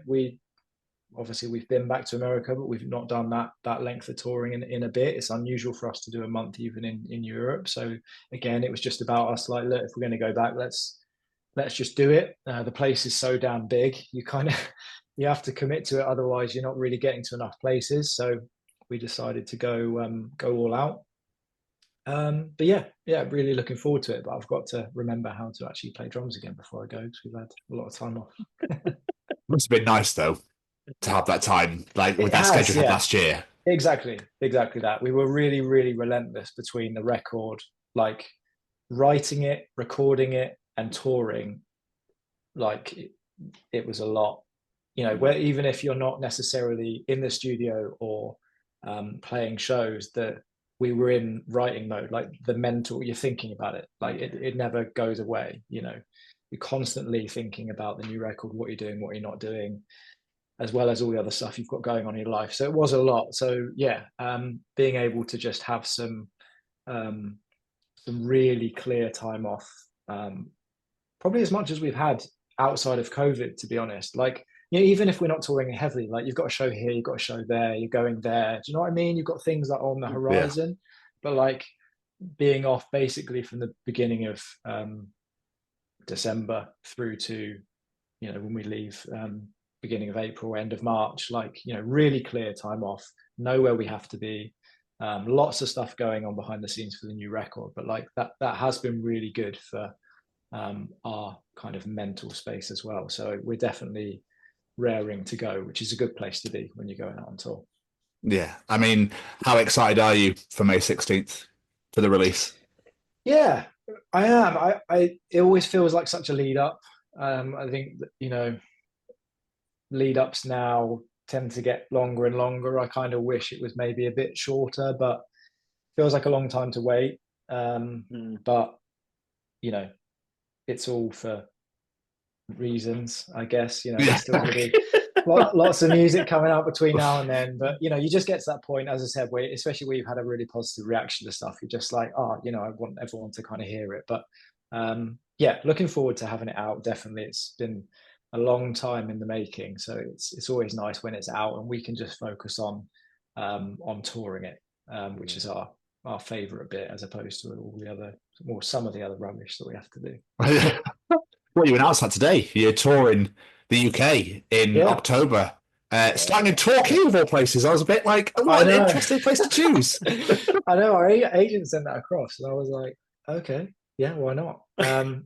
S1: We've been back to America, but we've not done that length of touring in a bit. It's unusual for us to do a month even in Europe. So again, it was just about us like, look, if we're going to go back, let's just do it. The place is so damn big. You have to commit to it. Otherwise you're not really getting to enough places. So we decided to go all out. But yeah, really looking forward to it. But I've got to remember how to actually play drums again before I go, because we've had a lot of time off.
S2: Must have been nice though, to have that time, like with that schedule you had last year.
S1: Exactly that. We were really, really relentless between the record, like writing it, recording it, and touring. Like it was a lot, where even if you're not necessarily in the studio or playing shows, that we were in writing mode. Like the mental, you're thinking about it, like it never goes away. You're constantly thinking about the new record, what you're doing, what you're not doing, as well as all the other stuff you've got going on in your life. So it was a lot. So yeah, being able to just have some really clear time off, probably as much as we've had outside of COVID, to be honest. Like, even if we're not touring heavily, like you've got a show here, you've got a show there, you're going there. Do you know what I mean? You've got things that are on the horizon, but like being off basically from the beginning of December through to, when we leave, beginning of April, end of March, like, really clear time off, know where we have to be. Lots of stuff going on behind the scenes for the new record, but like that has been really good for our kind of mental space as well. So we're definitely raring to go, which is a good place to be when you're going out on tour.
S2: Yeah. I mean, how excited are you for May 16th for the release?
S1: Yeah, I am. It always feels like such a lead up. I think that, lead ups now tend to get longer and longer. I kind of wish it was maybe a bit shorter, but feels like a long time to wait. But it's all for reasons, I guess. There's still going to be lots of music coming out between now and then, but you just get to that point, as I said, where especially where you've had a really positive reaction to stuff, you're just like, I want everyone to kind of hear it. But looking forward to having it out. Definitely, it's been a long time in the making, so it's always nice when it's out and we can just focus on touring it, which is our favorite bit, as opposed to all the other, or some of the other rubbish that we have to do.
S2: Well, you announced that today. You're touring the UK in October, starting in Torquay of all places. I was a bit like, what an interesting place to choose.
S1: I know, our agent sent that across, and I was like, okay, yeah, why not?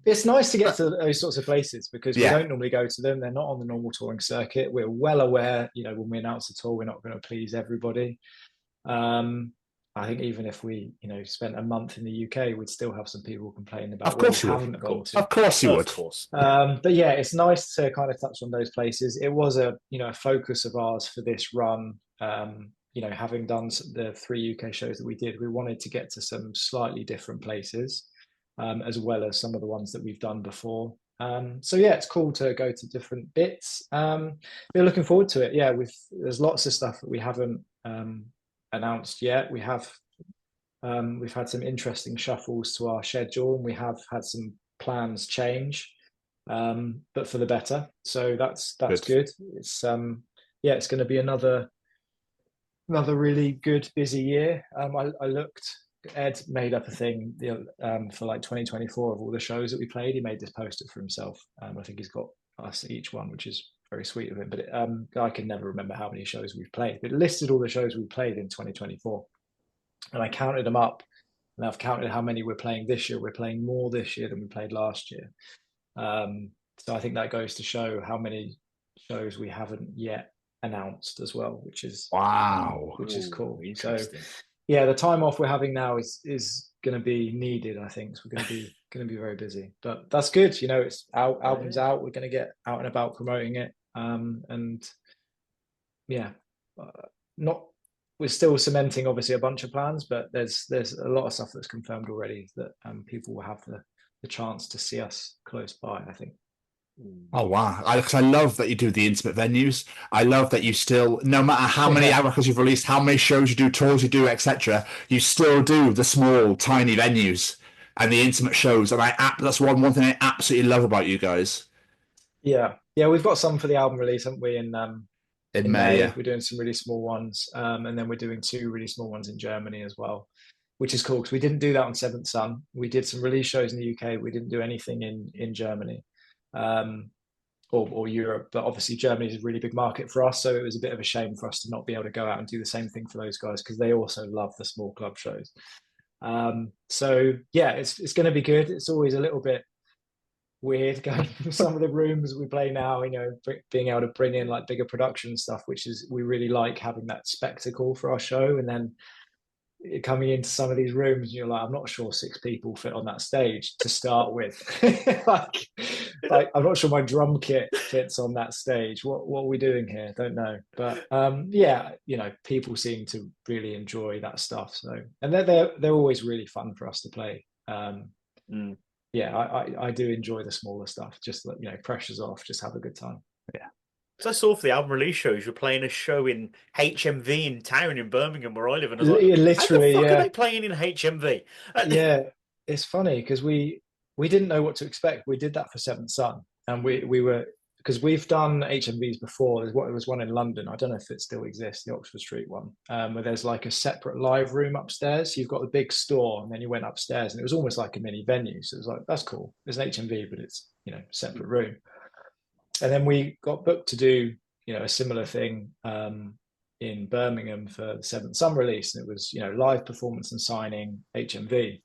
S1: It's nice to get to those sorts of places, because we don't normally go to them. They're not on the normal touring circuit. We're well aware, when we announce a tour, we're not going to please everybody. I think even if we, spent a month in the UK, we'd still have some people complaining about
S2: Of course
S1: where
S2: you
S1: we
S2: would.
S1: haven't gone to.
S2: Of course you would.
S7: Of course.
S1: But yeah, it's nice to kind of touch on those places. It was a focus of ours for this run. Having done the 3 UK shows that we did, we wanted to get to some slightly different places, as well as some of the ones that we've done before. So yeah, it's cool to go to different bits. We're looking forward to it. Yeah, there's lots of stuff that we haven't announced yet. We've had some interesting shuffles to our schedule, and we have had some plans change, but for the better. So that's good. It's it's going to be another really good busy year. I looked. Ed made up a thing for like 2024 of all the shows that we played. He made this poster for himself. I think he's got us each one, which is very sweet of him. But I can never remember how many shows we've played. But it listed all the shows we played in 2024, and I counted them up. And I've counted how many we're playing this year. We're playing more this year than we played last year. So I think that goes to show how many shows we haven't yet announced as well, which is cool. So yeah, the time off we're having now is going to be needed. I think so. We're going to be very busy, but that's good. It's album's out. We're going to get out and about promoting it. And yeah, we're still cementing obviously a bunch of plans, but there's a lot of stuff that's confirmed already that people will have the chance to see us close by, I think.
S2: Oh wow! I love that you do the intimate venues. I love that you still, no matter how many records you've released, how many shows you do, tours you do, etc., you still do the small, tiny venues and the intimate shows. And that's one thing I absolutely love about you guys.
S1: Yeah, we've got some for the album release, haven't we? In May,
S2: yeah.
S1: We're doing some really small ones, and then we're doing 2 really small ones in Germany as well, which is cool because we didn't do that on Seventh Son. We did some release shows in the UK. We didn't do anything in Germany. Or Europe, but obviously Germany is a really big market for us, so it was a bit of a shame for us to not be able to go out and do the same thing for those guys because they also love the small club shows. So yeah, it's going to be good. It's always a little bit weird going to some of the rooms we play now, being able to bring in like bigger production stuff, which is we really like having that spectacle for our show, and then coming into some of these rooms, you're like, I'm not sure 6 people fit on that stage to start with. like I'm not sure my drum kit fits on that stage. What are we doing here? Don't know. But people seem to really enjoy that stuff. So, and they're always really fun for us to play. Yeah, I do enjoy the smaller stuff. Just pressure's off. Just have a good time.
S2: Yeah.
S7: So I saw for the album release shows, you're playing a show in HMV in town in Birmingham, where I live. And I was like,
S1: literally,
S7: how the fuck are they playing in HMV?
S1: Yeah, it's funny because we didn't know what to expect. We did that for Seventh Son, and we were, because we've done HMVs before. There was one in London. I don't know if it still exists, the Oxford Street one, where there's like a separate live room upstairs. You've got the big store, and then you went upstairs, and it was almost like a mini venue. So it was like, that's cool. It's an HMV, but it's separate room. And then we got booked to do, a similar thing in Birmingham for the Seventh Son release. And it was, live performance and signing HMV.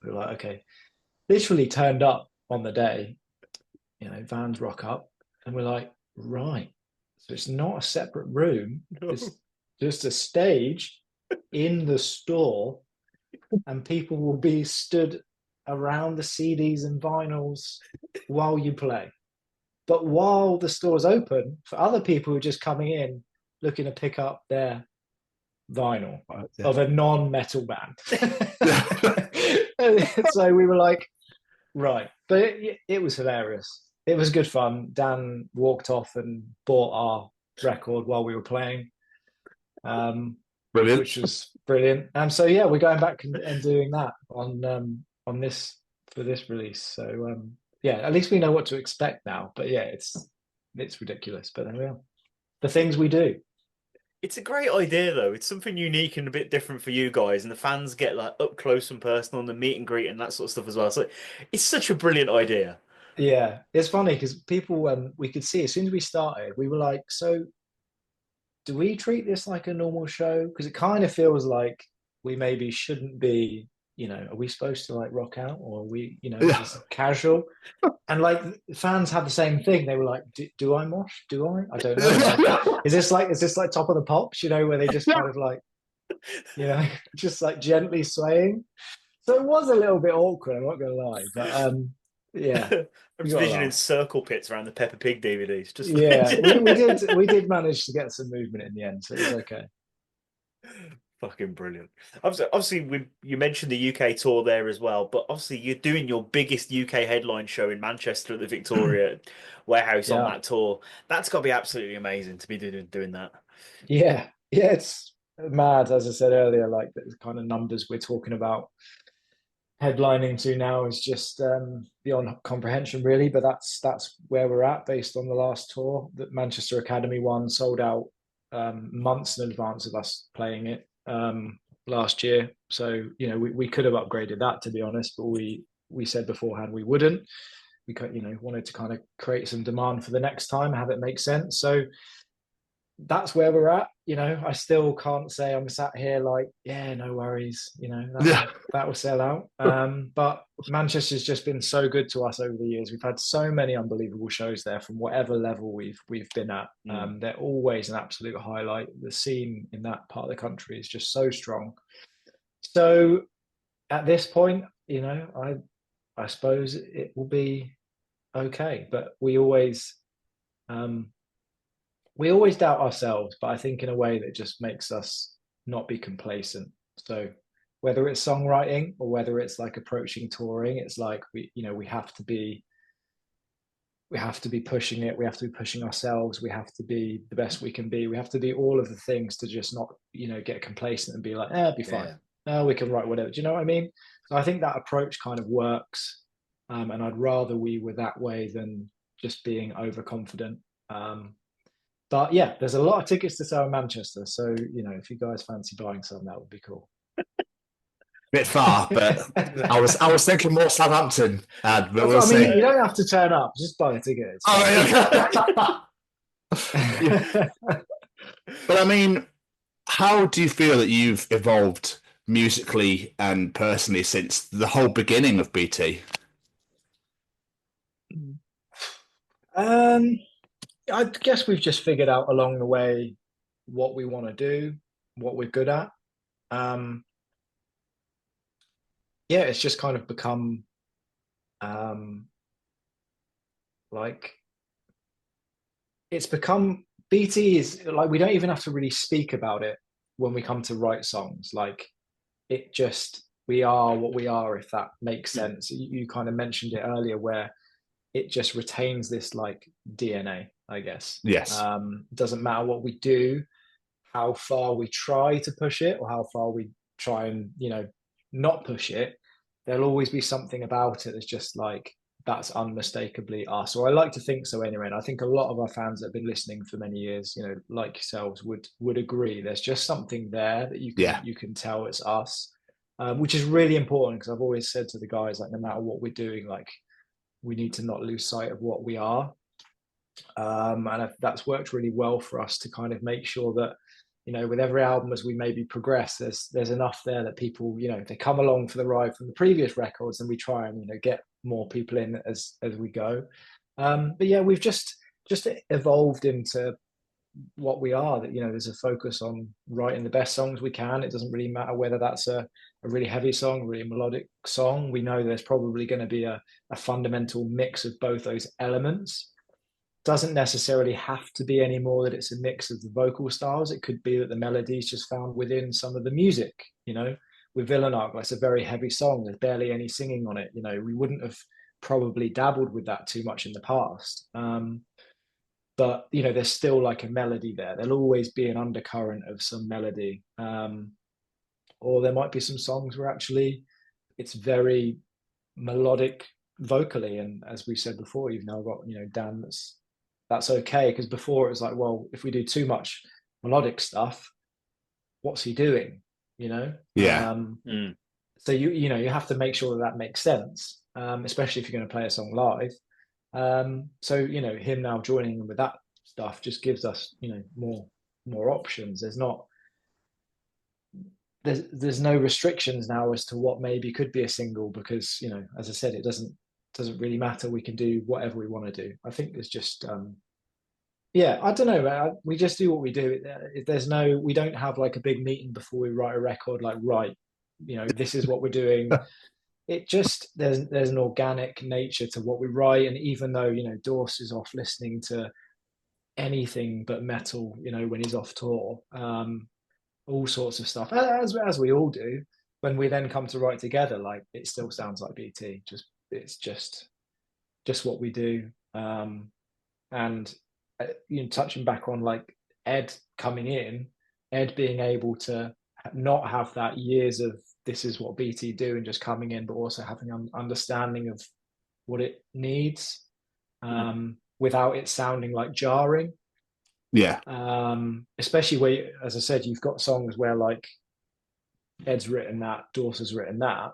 S1: We were like, okay, literally turned up on the day, vans rock up, and we're like, right. So it's not a separate room. No. It's just a stage in the store, and people will be stood around the CDs and vinyls while you play. But while the store's open, for other people who are just coming in looking to pick up their vinyl of a non-metal band. So we were like, right. But it was hilarious. It was good fun. Dan walked off and bought our record while we were playing,
S2: brilliant.
S1: Which was brilliant. And so, yeah, we're going back and doing that on this for this release. So, yeah, at least we know what to expect now. But yeah, it's ridiculous. But there we are. The things we do.
S7: It's a great idea, though. It's something unique and a bit different for you guys, and the fans get like up close and personal, and the meet and greet and that sort of stuff as well. So it's such a brilliant idea.
S1: Yeah, it's funny because people, we could see as soon as we started, we were like, so do we treat this like a normal show? Because it kind of feels like we maybe shouldn't be, are we supposed to like rock out, or are we, just casual? And like fans had the same thing. They were like, do I mosh? Do I don't know. Like, is this like Top of the Pops, where they just kind of like you know, just like gently swaying. So it was a little bit awkward, I'm not gonna lie, but yeah.
S7: I'm just visioning circle pits around the Peppa Pig DVDs. Just
S1: Yeah, we did manage to get some movement in the end, so it was okay.
S7: Fucking brilliant. Obviously, you mentioned the UK tour there as well, but obviously you're doing your biggest UK headline show in Manchester at the Victoria Warehouse on that tour. That's got to be absolutely amazing to be doing that.
S1: Yeah, it's mad. As I said earlier, like the kind of numbers we're talking about headlining to now is just beyond comprehension, really. But that's where we're at based on the last tour that Manchester Academy one sold out months in advance of us playing it last year. So we could have upgraded that, to be honest, but we said beforehand we wouldn't. We wanted to kind of create some demand for the next time, have it make sense. So that's where we're at. I still can't say I'm sat here like, yeah, no worries, that will sell out. But Manchester's just been so good to us over the years. We've had so many unbelievable shows there from whatever level we've been at. They're always an absolute highlight. The scene in that part of the country is just so strong. So at this point, I suppose it will be okay, but we always doubt ourselves, but I think in a way that just makes us not be complacent. So whether it's songwriting or whether it's like approaching touring, it's like we have to be pushing it. We have to be pushing ourselves. We have to be the best we can be. We have to do all of the things to just not, get complacent and be like, it'll be fine. We can write whatever. Do you know what I mean? So I think that approach kind of works. And I'd rather we were that way than just being overconfident. But yeah, there's a lot of tickets to sell in Manchester. So, if you guys fancy buying some, that would be cool.
S2: Bit far, but I was thinking more Southampton. But we'll see.
S1: You don't have to turn up; just buy a ticket.
S2: But I mean, how do you feel that you've evolved musically and personally since the whole beginning of BT?
S1: I guess we've just figured out along the way what we want to do, what we're good at. It's just kind of become BT is like, we don't even have to really speak about it when we come to write songs. Like we are what we are, if that makes sense. You kind of mentioned it earlier, where it just retains this like DNA, I guess.
S2: Yes.
S1: Doesn't matter what we do, how far we try to push it, or how far we try and not push it. There'll always be something about it that's just like, that's unmistakably us. Or I like to think so anyway. And I think a lot of our fans that have been listening for many years, like yourselves, would agree. There's just something there that you can tell it's us, which is really important, because I've always said to the guys, like, no matter what we're doing, like, we need to not lose sight of what we are. And that's worked really well for us to kind of make sure that, with every album as we maybe progress, there's enough there that people, they come along for the ride from the previous records, and we try and, get more people in as we go. But yeah, we've just evolved into what we are, that, there's a focus on writing the best songs we can. It doesn't really matter whether that's a really heavy song, really melodic song. We know there's probably going to be a fundamental mix of both those elements. Doesn't necessarily have to be anymore that it's a mix of the vocal styles. It could be that the melodies just found within some of the music. With Villanark, that's a very heavy song. There's barely any singing on it. We wouldn't have probably dabbled with that too much in the past. But there's still like a melody there. There'll always be an undercurrent of some melody. Or there might be some songs where actually it's very melodic vocally. And as we said before, you've now got, Dan, that's okay. Because before it was like, well, if we do too much melodic stuff, what's he doing?
S2: Yeah.
S1: So you have to make sure that makes sense, especially if you're going to play a song live. So him now joining with that stuff just gives us more options. There's no restrictions now as to what maybe could be a single, because as I said, it doesn't really matter. We can do whatever we want to do. I think there's just Yeah, I don't know, man. We just do what we do. We don't have like a big meeting before we write a record. Like, right, this is what we're doing. It just there's an organic nature to what we write, and even though Dorse is off listening to anything but metal, when he's off tour, all sorts of stuff, as we all do. When we then come to write together, like it still sounds like BT. It's just what we do. And touching back on like Ed coming in, Ed being able to not have that years of this is what BT do and just coming in, but also having an understanding of what it needs, without it sounding like jarring.
S2: Yeah.
S1: Especially where, as I said, you've got songs where like Ed's written that, Dorsa's written that.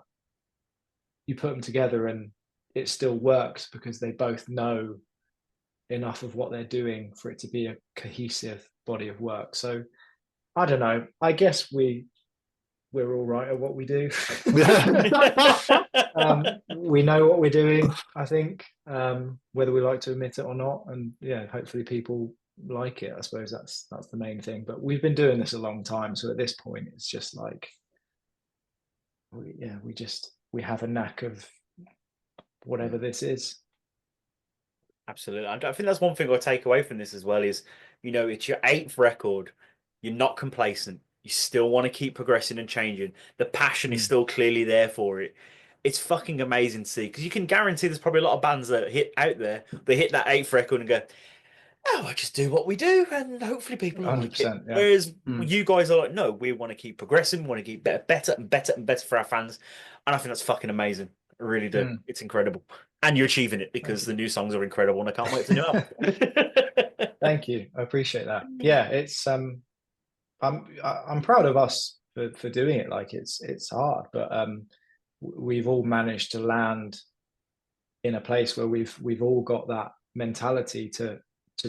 S1: You put them together and it still works because they both know enough of what they're doing for it to be a cohesive body of work. So I don't know. I guess we're all right at what we do. We know what we're doing, I think, whether we like to admit it or not. And yeah, hopefully people like it. I suppose that's the main thing. But we've been doing this a long time, so at this point, it's just like, we have a knack of whatever this is.
S7: Absolutely. I think that's one thing I take away from this as well is, it's your 8th record. You're not complacent. You still want to keep progressing and changing. The passion is still clearly there for it. It's fucking amazing to see, because you can guarantee there's probably a lot of bands that hit out there. They hit that 8th record and go, oh, I just do what we do and hopefully people like it.
S1: Yeah.
S7: Whereas you guys are like, no, we want to keep progressing. We want to keep better and better and better for our fans. And I think that's fucking amazing. I really do. It's incredible. And you're achieving it because the new songs are incredible and I can't wait for the new album.
S1: Thank you. I appreciate that. Yeah, it's I'm proud of us for doing it. Like it's hard, but we've all managed to land in a place where we've all got that mentality to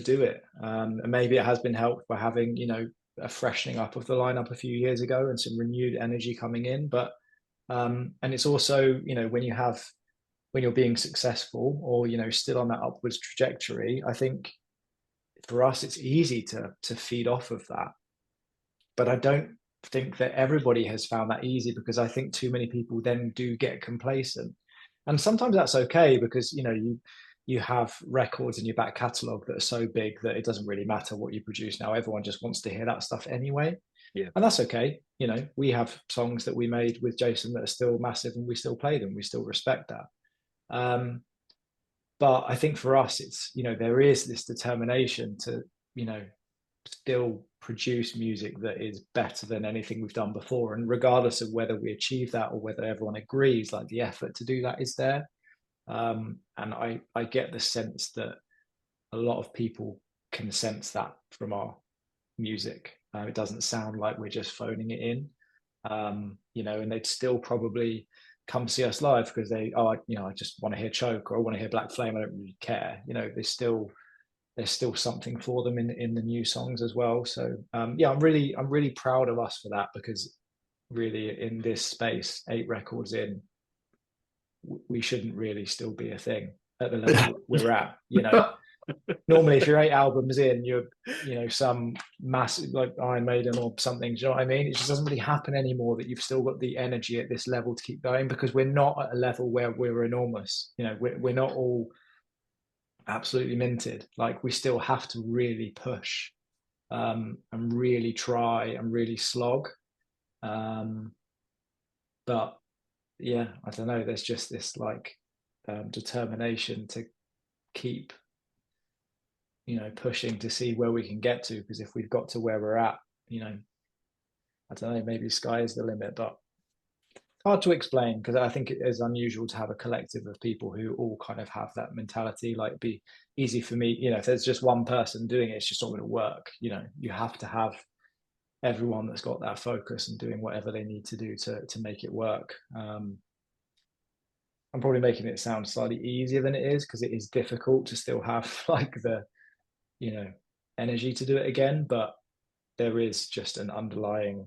S1: do it. And maybe it has been helped by having, a freshening up of the lineup a few years ago and some renewed energy coming in. But and it's also, when you're being successful or still on that upwards trajectory, I think for us it's easy to feed off of that. But I don't think that everybody has found that easy, because I think too many people then do get complacent. And sometimes that's okay, because you have records in your back catalogue that are so big that it doesn't really matter what you produce now. Everyone just wants to hear that stuff anyway.
S7: Yeah.
S1: And that's okay. We have songs that we made with Jason that are still massive and we still play them. We still respect that. But I think for us, it's, there is this determination to, still produce music that is better than anything we've done before. And regardless of whether we achieve that or whether everyone agrees, like the effort to do that is there. And I get the sense that a lot of people can sense that from our music. It doesn't sound like we're just phoning it in, and they'd still probably come see us live because I just want to hear Choke, or I want to hear Black Flame. I don't really care. There's still something for them in the new songs as well. So I'm really proud of us for that, because really in this space, 8 records in, we shouldn't really still be a thing at the level we're at. Normally if you're 8 albums in, you're some massive like Iron Maiden or something, do you know what I mean? It just doesn't really happen anymore that you've still got the energy at this level to keep going, because we're not at a level where we're enormous. We're not all absolutely minted. Like, we still have to really push and really try and really slog. But yeah, I don't know, there's just this like determination to keep pushing to see where we can get to, because if we've got to where we're at, I don't know, maybe sky is the limit. But hard to explain, because I think it is unusual to have a collective of people who all kind of have that mentality. Like, it'd be easy for me, if there's just one person doing it, it's just not going to work. You have to have everyone that's got that focus and doing whatever they need to do to make it work. I'm probably making it sound slightly easier than it is, because it is difficult to still have like the energy to do it again, but there is just an underlying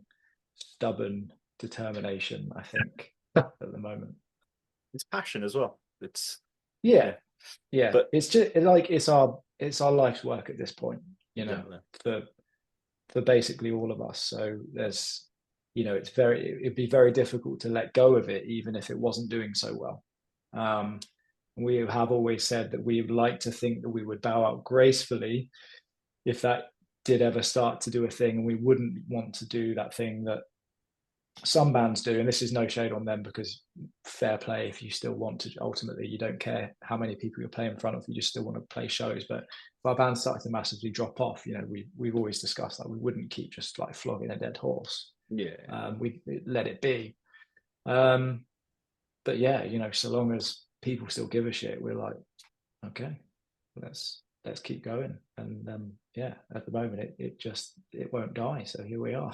S1: stubborn determination, I think, at the moment.
S7: It's passion as well. It's
S1: yeah, but it's just like it's our life's work at this point. you know,
S7: Definitely.
S1: for basically all of us. So there's, you know, it'd be very difficult to let go of it, even if it wasn't doing so well. We have always said that we would like to think that we would bow out gracefully if that did ever start to do a thing, and we wouldn't want to do that thing that some bands do. And this is no shade on them, because fair play, if you still want to, ultimately you don't care how many people you're playing in front of, you just still want to play shows. But if our band started to massively drop off, you know, we've always discussed that we wouldn't keep just like flogging a dead horse. We let it be. But yeah, you know, so long as people still give a shit, we're like, okay, let's keep going. And yeah, at the moment it won't die, so here we are.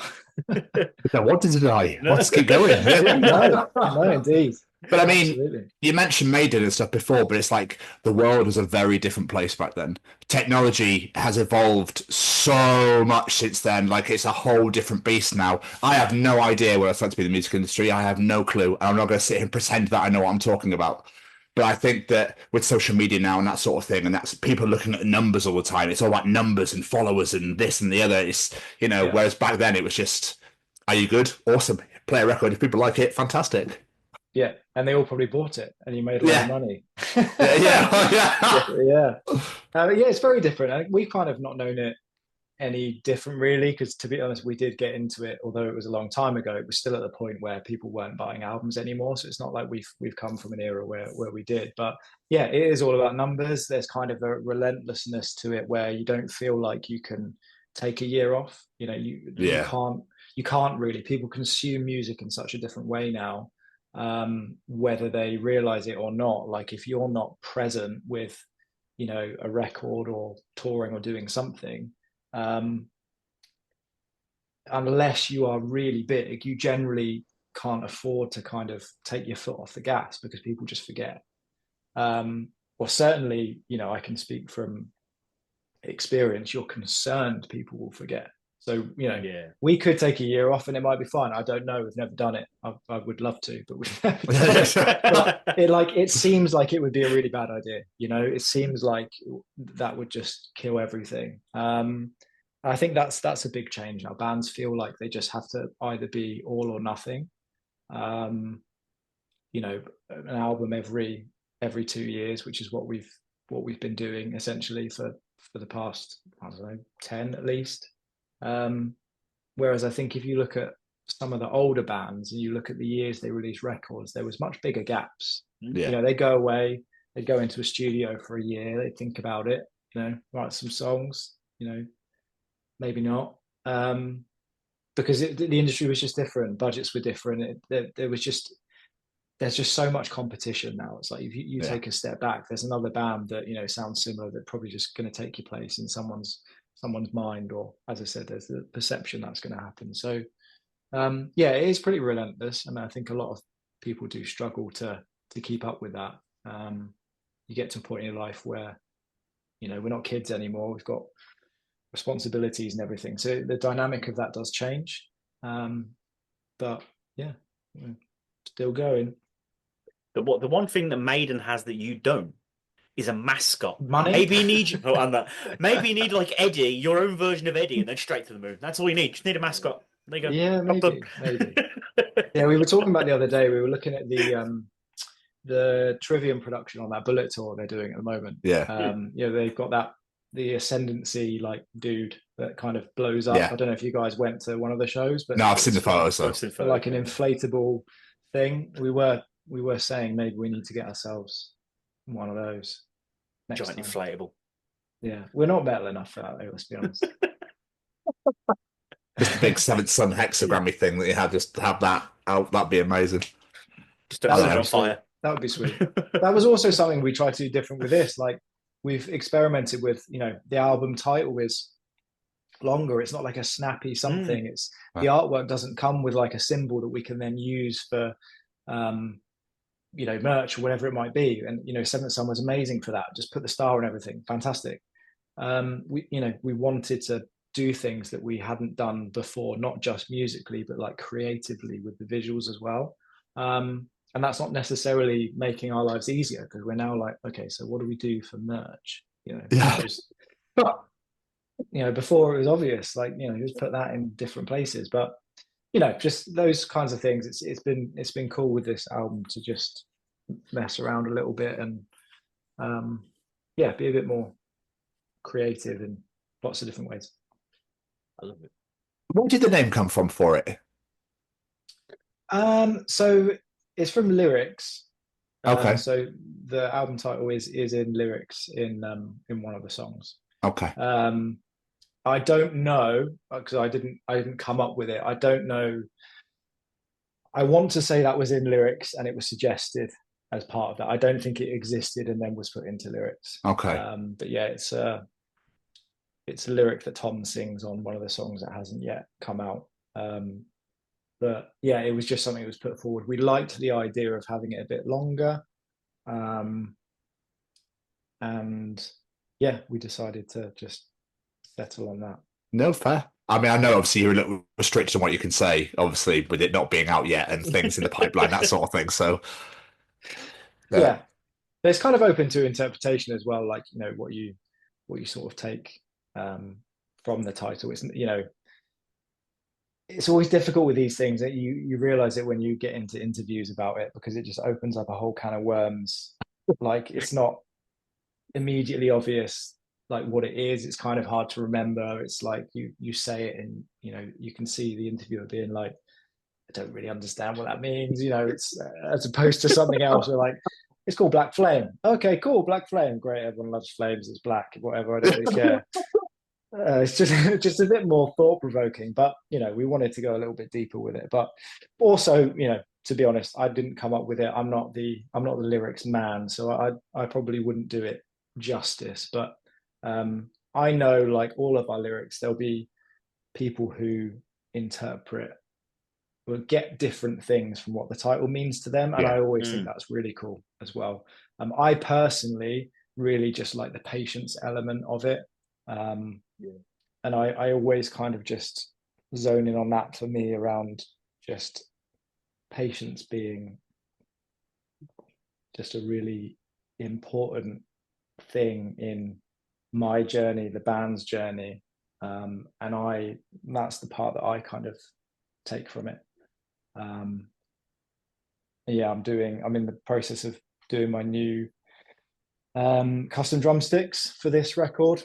S2: I wanted to die. Let's keep going.
S1: no, indeed.
S2: But I mean,
S1: absolutely.
S2: You mentioned Maiden and stuff before, but it's like the world was a very different place back then. Technology has evolved so much since then. Like, it's a whole different beast now. I have no idea what it's like to be in the music industry. I have no clue. I'm not going to sit here and pretend that I know what I'm talking about. But I think that with social media now and that sort of thing, and that's people looking at the numbers all the time, it's all about numbers and followers and this and the other. It's, you know, whereas back then it was just, are you good? Awesome. Play a record. If people like it, fantastic.
S1: Yeah, and they all probably bought it, and you made a lot of money.
S2: Yeah.
S1: It's very different. We've kind of not known it any different, really, because to be honest, we did get into it, although it was a long time ago. It was still at the point where people weren't buying albums anymore, so it's not like we've come from an era where we did. But yeah, it is all about numbers. There's kind of a relentlessness to it where you don't feel like you can take a year off. You know, you can't really. People consume music in such a different way now, whether they realize it or not. Like, if you're not present with, you know, a record or touring or doing something, unless you are really big, you generally can't afford to kind of take your foot off the gas, because people just forget. Or certainly, you know, I can speak from experience, you're concerned people will forget. So, you know, we could take a year off and it might be fine. I don't know. We've never done it. I would love to, but we've never done it. But it seems like it would be a really bad idea. You know, it seems like that would just kill everything. I think that's a big change now. Bands feel like they just have to either be all or nothing. You know, an album every 2 years, which is what we've been doing essentially for the past, I don't know, 10 at least. Whereas I think if you look at some of the older bands and you look at the years they released records, there was much bigger gaps. You know, they go away, they'd go into a studio for a year, they'd think about it, you know, write some songs, you know, maybe not, because the industry was just different, budgets were different. There's just so much competition now. It's like if you take a step back, there's another band that, you know, sounds similar that probably just going to take your place in someone's mind, or, as I said, there's the perception that's going to happen. So it is pretty relentless. I mean, I think a lot of people do struggle to keep up with that. You get to a point in your life where, you know, we're not kids anymore, we've got responsibilities and everything, so the dynamic of that does change. But yeah, still going.
S7: The one thing that Maiden has that you don't is a mascot.
S1: Money.
S7: Maybe you need maybe you need like Eddie, your own version of Eddie, and then straight to the moon. That's all you need. Just need a mascot. There you go.
S1: Yeah, maybe. Yeah, we were talking about the other day. We were looking at the Trivium production on that Bullet tour they're doing at the moment.
S2: Yeah.
S1: You know, they've got the Ascendancy like dude that kind of blows up. I don't know if you guys went to one of the shows, but
S2: no, I've seen the photos.
S1: Like an inflatable thing. We were saying maybe we need to get ourselves one of those.
S7: Giant inflatable.
S1: Yeah, we're not metal enough for that, let's be honest.
S2: Just a big Seventh Son hexagrammy thing that you have, just have that out. That'd be amazing.
S7: Just don't set it on fire.
S1: That would be sweet. That was also something we tried to do different with this. Like, we've experimented with, you know, the album title is longer. It's not like a snappy something. It's the artwork doesn't come with like a symbol that we can then use for you know, merch or whatever it might be. And, you know, Seventh Son was amazing for that. Just put the star and everything. Fantastic. We wanted to do things that we hadn't done before, not just musically, but like creatively with the visuals as well. And that's not necessarily making our lives easier, because we're now like, okay, so what do we do for merch? You know, before it was obvious, like, just put that in different places. But, just those kinds of things. It's been cool with this album to just mess around a little bit and, be a bit more creative in lots of different ways.
S7: I love it.
S2: Where did the name come from for it?
S1: So it's from lyrics.
S2: Okay.
S1: So the album title is in lyrics in one of the songs.
S2: Okay.
S1: I don't know, because I didn't come up with it. I don't know. I want to say that was in lyrics and it was suggested as part of that. I don't think it existed and then was put into lyrics.
S2: Okay.
S1: But yeah, it's a lyric that Tom sings on one of the songs that hasn't yet come out. But yeah, it was just something that was put forward. We liked the idea of having it a bit longer. And yeah, we decided to just settle on that.
S2: No, fair. I mean, I know obviously you're a little restricted on what you can say, obviously, with it not being out yet and things in the pipeline, that sort of thing. So
S1: yeah, but it's kind of open to interpretation as well. Like, what you sort of take from the title. It's, it's always difficult with these things that you realize it when you get into interviews about it, because it just opens up a whole can of worms. Like, it's not immediately obvious like what it is. It's kind of hard to remember. It's like you say it and you can see the interviewer being like, I don't really understand what that means. It's as opposed to something else where like, it's called Black Flame. Okay, cool, Black Flame, great, everyone loves flames, it's black, whatever, I don't really care. It's just a bit more thought-provoking, but we wanted to go a little bit deeper with it. But also, to be honest, I didn't come up with it. I'm not the lyrics man, so I probably wouldn't do it justice. But I know, like all of our lyrics, there'll be people who will get different things from what the title means to them, and I always think that's really cool as well. I personally really just like the patience element of it. And I always kind of just zone in on that for me, around just patience being just a really important thing in my journey, the band's journey. And that's the part that I kind of take from it. I'm in the process of doing my new custom drumsticks for this record.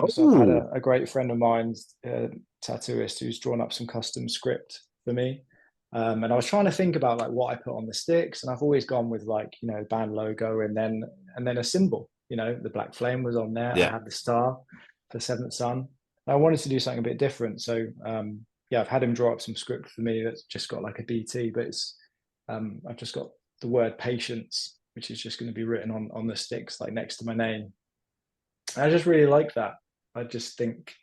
S1: So I've had a great friend of mine, a tattooist, who's drawn up some custom script for me. And I was trying to think about like what I put on the sticks, and I've always gone with like, band logo and then a symbol. The Black Flame was on there. I had the star for Seventh Son. I wanted to do something a bit different. So I've had him draw up some script for me that's just got like a BT, but it's I've just got the word patience, which is just going to be written on the sticks, like next to my name. I just really like that. I just think,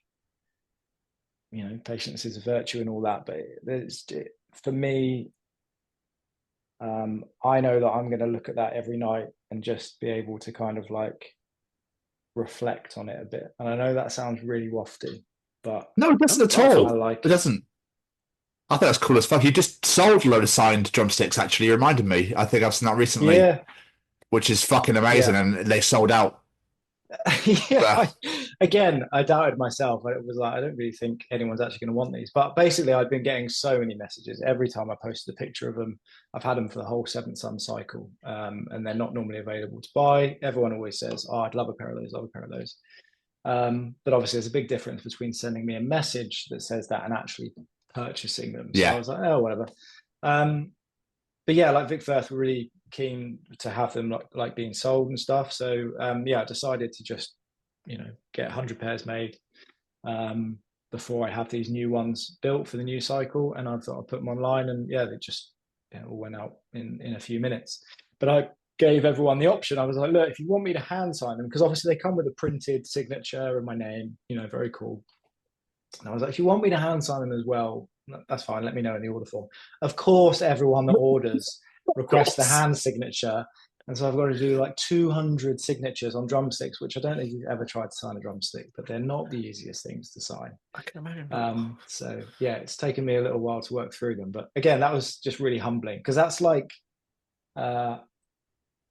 S1: patience is a virtue and all that, but for me, I know that I'm going to look at that every night and just be able to kind of like reflect on it a bit. And I know that sounds really wafty, but
S2: no, it doesn't at all. It doesn't. I think that's cool as fuck. You just sold a load of signed drumsticks, actually. You reminded me. I think I've seen that recently. Yeah. Which is fucking amazing, and they sold out.
S1: Again, I doubted myself. It was like, I don't really think anyone's actually going to want these. But basically, I've been getting so many messages. Every time I posted a picture of them, I've had them for the whole Seventh Son cycle, and they're not normally available to buy. Everyone always says, "Oh, I'd love a pair of those, love a pair of those." But obviously, there's a big difference between sending me a message that says that and actually purchasing them. So I was like, oh, whatever. But yeah, like Vic Firth were really keen to have them like being sold and stuff. So I decided to just get 100 pairs made before I have these new ones built for the new cycle. And I thought I'd put them online, and they just all went out in a few minutes. But I gave everyone the option. I was like, look, if you want me to hand sign them, because obviously they come with a printed signature and my name, very cool. And I was like, if you want me to hand sign them as well, that's fine. Let me know in the order form. Of course, everyone that orders requests the hand signature. And so I've got to do like 200 signatures on drumsticks, which I don't think you've ever tried to sign a drumstick, but they're not the easiest things to sign.
S7: I can imagine.
S1: So yeah, it's taken me a little while to work through them. But again, that was just really humbling, because that's like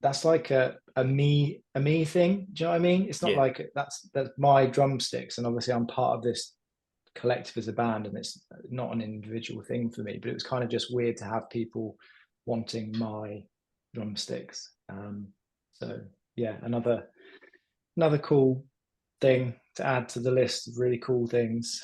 S1: that's like a me thing. Do you know what I mean? It's not like that's my drumsticks, and obviously I'm part of this collective as a band, and it's not an individual thing for me. But it was kind of just weird to have people wanting my drumsticks. So yeah, another cool thing to add to the list of really cool things.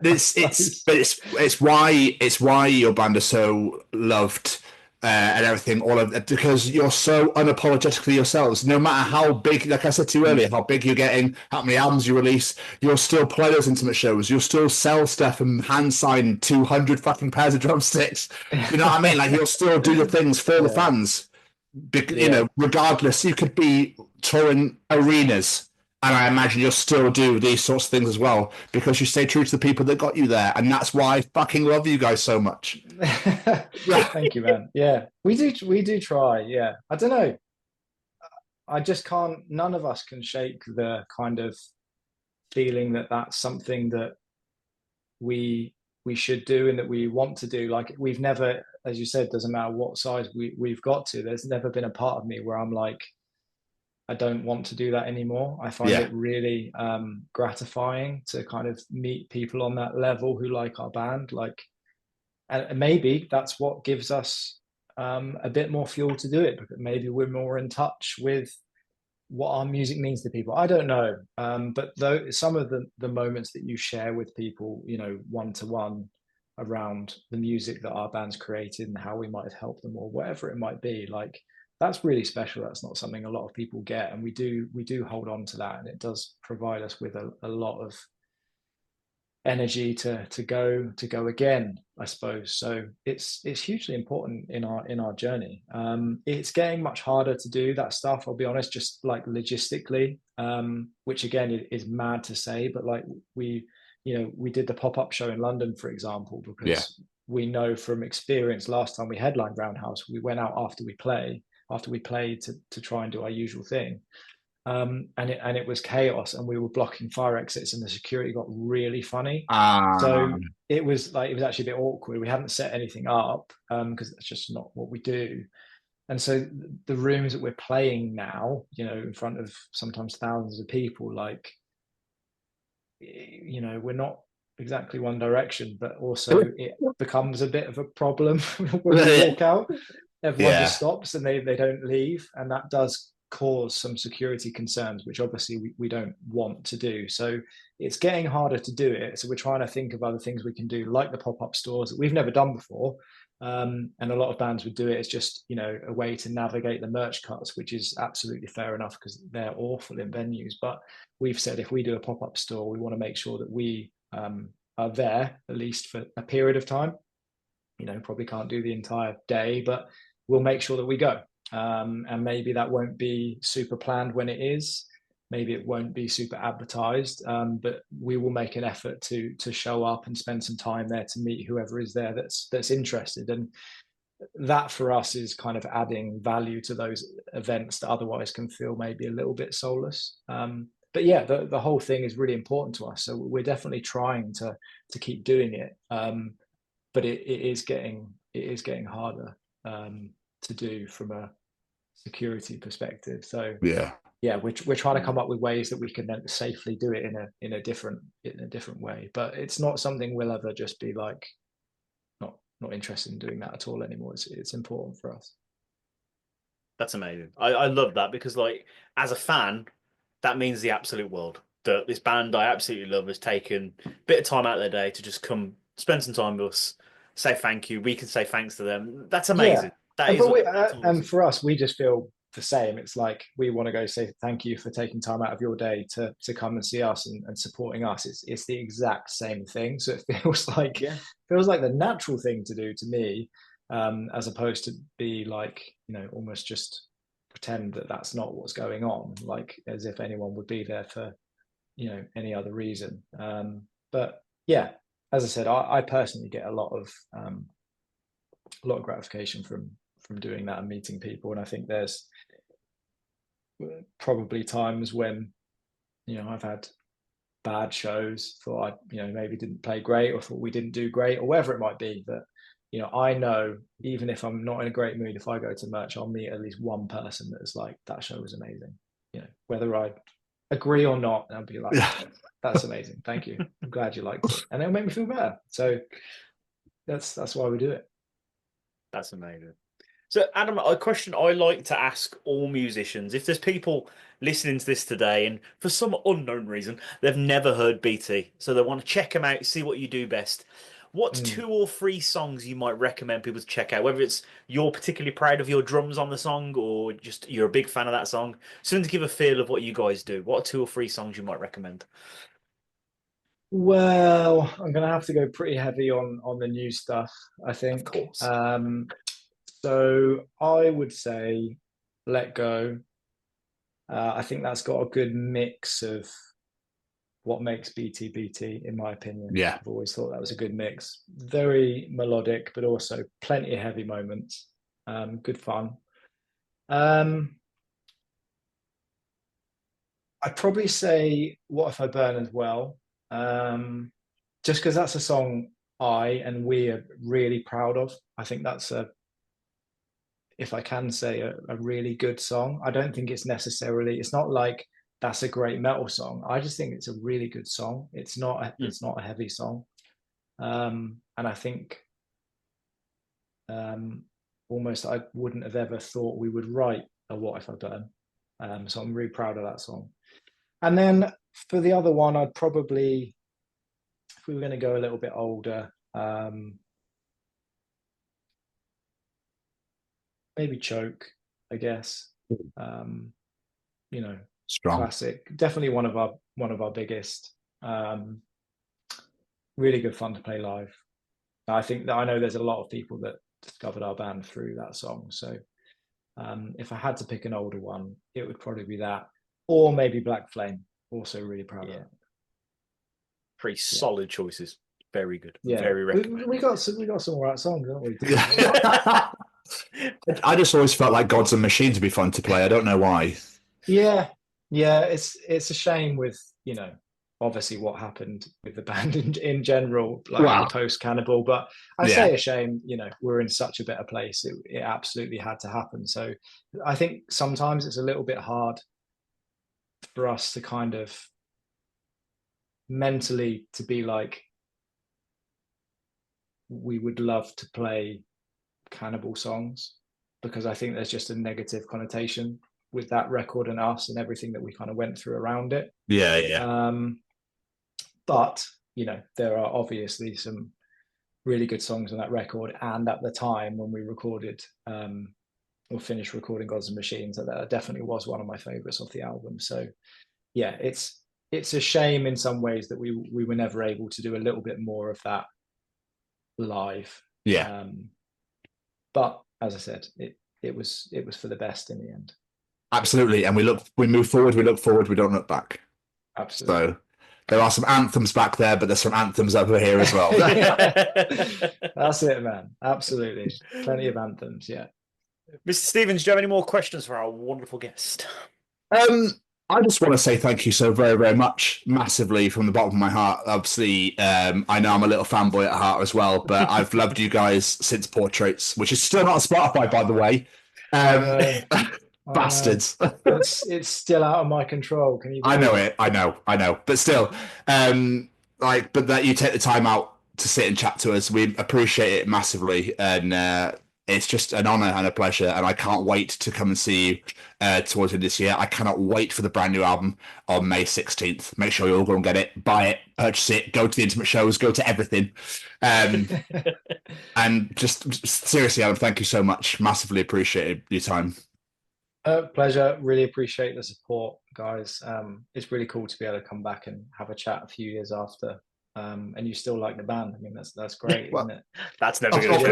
S2: It's why your band is so loved. And everything, all of it, because you're so unapologetically yourselves. No matter how big, like I said to you earlier, how big you're getting, how many albums you release, you'll still play those intimate shows. You'll still sell stuff and hand sign 200 fucking pairs of drumsticks. You know what I mean? Like, you'll still do the things for the fans. You know, regardless, you could be touring arenas, and I imagine you'll still do these sorts of things as well, because you stay true to the people that got you there, and that's why I fucking love you guys so much.
S1: Thank you, man. Yeah, we do try. Yeah, I don't know. I just can't. None of us can shake the kind of feeling that that's something that we should do and that we want to do. Like, we've never, as you said, doesn't matter what size we've got to. There's never been a part of me where I'm like, I don't want to do that anymore. I find it really gratifying to kind of meet people on that level who like our band. Like, and maybe that's what gives us a bit more fuel to do it, because maybe we're more in touch with what our music means to people. I don't know. But though some of the moments that you share with people, you know, one-to-one around the music that our band's created and how we might have helped them or whatever it might be, like, that's really special. That's not something a lot of people get, and we do hold on to that, and it does provide us with a lot of energy to go again, I suppose. So it's hugely important in our journey. It's getting much harder to do that stuff, I'll be honest, just like logistically, which again is mad to say, but like we did the pop-up show in London, for example, because we know from experience, last time we headlined Roundhouse, we went out after we played to try and do our usual thing. And it was chaos, and we were blocking fire exits, and the security got really funny. So it was actually a bit awkward. We hadn't set anything up because that's just not what we do. And so the rooms that we're playing now, you know, in front of sometimes thousands of people, like, you know, we're not exactly One Direction, but also it becomes a bit of a problem when we walk out. Everyone just stops and they don't leave, and that does cause some security concerns, which obviously we don't want to do. So it's getting harder to do it. So we're trying to think of other things we can do, like the pop-up stores that we've never done before. And a lot of bands would do it as just, you know, a way to navigate the merch cuts, which is absolutely fair enough because they're awful in venues. But we've said if we do a pop-up store, we want to make sure that we are there at least for a period of time. You know, probably can't do the entire day, but we'll make sure that we go. And maybe that won't be super planned when it is. Maybe it won't be super advertised, but we will make an effort to show up and spend some time there to meet whoever is there that's interested. And that for us is kind of adding value to those events that otherwise can feel maybe a little bit soulless. But yeah, the whole thing is really important to us. So we're definitely trying to keep doing it. But it is getting harder to do from a security perspective. So yeah, we're trying to come up with ways that we can then safely do it in a different way. But it's not something we'll ever just be like not interested in doing that at all anymore. It's important for us.
S7: That's amazing. I love that, because like, as a fan, that means the absolute world. That this band I absolutely love has taken a bit of time out of their day to just come spend some time with us, say thank you. We can say thanks to them. That's amazing.
S1: And for us, we just feel the same. It's like we want to go say thank you for taking time out of your day to come and see us and supporting us. It's the exact same thing. So it feels like the natural thing to do to me, as opposed to be like, you know, almost just pretend that that's not what's going on, like as if anyone would be there for, you know, any other reason. But yeah, as I said, I personally get a lot of gratification from doing that and meeting people. And I think there's probably times when, you know, I've had bad shows, thought I, you know, maybe didn't play great or thought we didn't do great or whatever it might be. But, I know even if I'm not in a great mood, if I go to merch, I'll meet at least one person that's like, that show was amazing. Whether I agree or not, I'll be like, that's amazing. Thank you. I'm glad you liked it. And it'll make me feel better. So that's why we do it.
S7: That's amazing. So, Adam, a question I like to ask all musicians: if there's people listening to this today and for some unknown reason they've never heard BT, so they want to check them out, see what you do best, what's 2 or 3 songs you might recommend people to check out? Whether it's you're particularly proud of your drums on the song or just you're a big fan of that song, something to give a feel of what you guys do. What are 2 or 3 songs you might recommend?
S1: Well, I'm going to have to go pretty heavy on the new stuff, I think.
S7: Of course.
S1: So I would say Let Go. I think that's got a good mix of what makes BT BT, in my opinion.
S2: Yeah.
S1: I've always thought that was a good mix. Very melodic, but also plenty of heavy moments. Good fun. I'd probably say What If I Burn as well. Just because that's a song I and we are really proud of. I think that's if I can say, a really good song. I don't think it's not like that's a great metal song. I just think it's a really good song. It's not a heavy song. And I think almost I wouldn't have ever thought we would write a What If I Burn. So I'm really proud of that song. And then for the other one, I'd probably, if we were going to go a little bit older, maybe Choke, I guess.
S2: Strong.
S1: Classic. Definitely one of our biggest. Really good fun to play live. I think that I know there's a lot of people that discovered our band through that song. So if I had to pick an older one, it would probably be that, or maybe Black Flame. Also really proud of that.
S7: Pretty solid choices. Very good.
S1: Yeah,
S7: very recommended.
S1: We got some all right songs, haven't we?
S2: I just always felt like Gods and Machines would be fun to play. I don't know why.
S1: Yeah. It's a shame with obviously what happened with the band in general, like post Cannibal. But I say a shame. We're in such a better place. It absolutely had to happen. So I think sometimes it's a little bit hard for us to kind of mentally to be like, we would love to play Cannibal songs, because I think there's just a negative connotation with that record and us and everything that we kind of went through around it. But there are obviously some really good songs on that record, and at the time when we recorded or finished recording Gods and Machines, that definitely was one of my favorites off the album. So yeah, it's a shame in some ways that we were never able to do a little bit more of that live. But as I said, it was for the best in the end.
S2: Absolutely. And we move forward, we look forward, we don't look back.
S1: Absolutely.
S2: So there are some anthems back there, but there's some anthems over here as well.
S1: That's it, man. Absolutely. Plenty of anthems, yeah.
S7: Mr. Stevens, do you have any more questions for our wonderful guest?
S2: I just want to say thank you so very, very much, massively from the bottom of my heart. Obviously, I know I'm a little fanboy at heart as well, but I've loved you guys since Portraits, which is still not on Spotify, by the way. Bastards.
S1: It's still out of my control. Can you?
S2: I know it. I know. But still, but that you take the time out to sit and chat to us, we appreciate it massively, and it's just an honor and a pleasure. And I can't wait to come and see you towards the end of this year. I cannot wait for the brand new album on May 16th. Make sure you all go and get it, buy it, purchase it, go to the intimate shows, go to everything. And just seriously, Adam, thank you so much. Massively appreciated your time.
S1: Pleasure. Really appreciate the support, guys. It's really cool to be able to come back and have a chat a few years after. And you still like the band. I mean, that's great, isn't it?
S7: That's never going to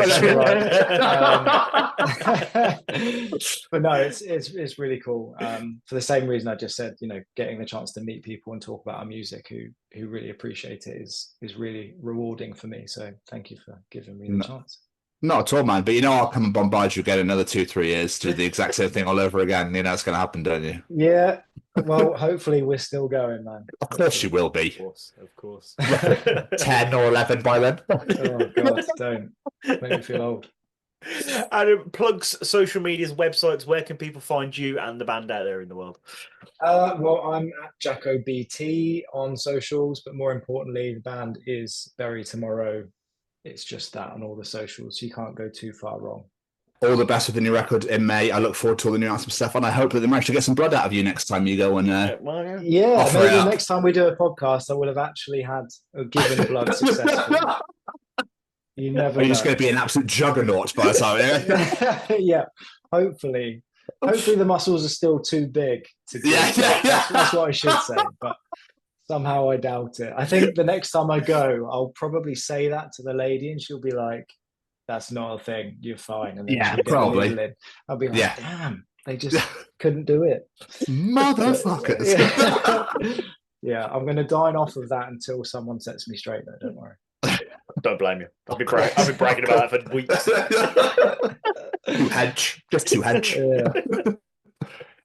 S1: change. But no, it's really cool. For the same reason I just said, getting the chance to meet people and talk about our music who really appreciate it is really rewarding for me. So thank you for giving me the chance.
S2: Not at all, man. But I'll come and bombard you again another 2-3 years to do the exact same thing all over again. It's going to happen, don't you?
S1: Yeah. Well, hopefully we're still going, man.
S2: Of course you will be.
S7: Of course.
S2: 10 or 11 by then.
S1: Oh God, don't make me feel old.
S7: And plugs, social medias, websites. Where can people find you and the band out there in the world?
S1: Well, I'm at Jacko BT on socials, but more importantly, the band is Bury Tomorrow. It's just that on all the socials. You can't go too far wrong.
S2: All the best with the new record in May. I look forward to all the new announcement stuff, and I hope that they manage to get some blood out of you next time you go and
S1: yeah,
S2: offer
S1: maybe
S2: it up.
S1: next time we do a podcast, I will have actually given blood successfully. You never know.
S2: You're just going to be an absolute juggernaut by the time. Yeah?
S1: Yeah, hopefully the muscles are still too big to do. That's what I should say, but somehow I doubt it. I think the next time I go, I'll probably say that to the lady and she'll be like, that's not a thing, you're fine. And then she'll
S2: probably.
S1: I'll be like, damn, they just couldn't do it.
S2: Motherfuckers.
S1: Yeah, I'm going to dine off of that until someone sets me straight, though, don't worry.
S7: Don't blame you. I've been bragging about that for weeks.
S2: Just too hedge.
S1: Yeah.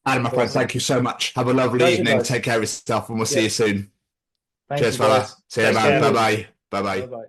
S2: Adam, my friend, thank you so much. Have a lovely evening. Take care of yourself, and we'll see you soon. Cheers, fella. See you, man. Bye-bye. Bye-bye.
S1: Bye-bye.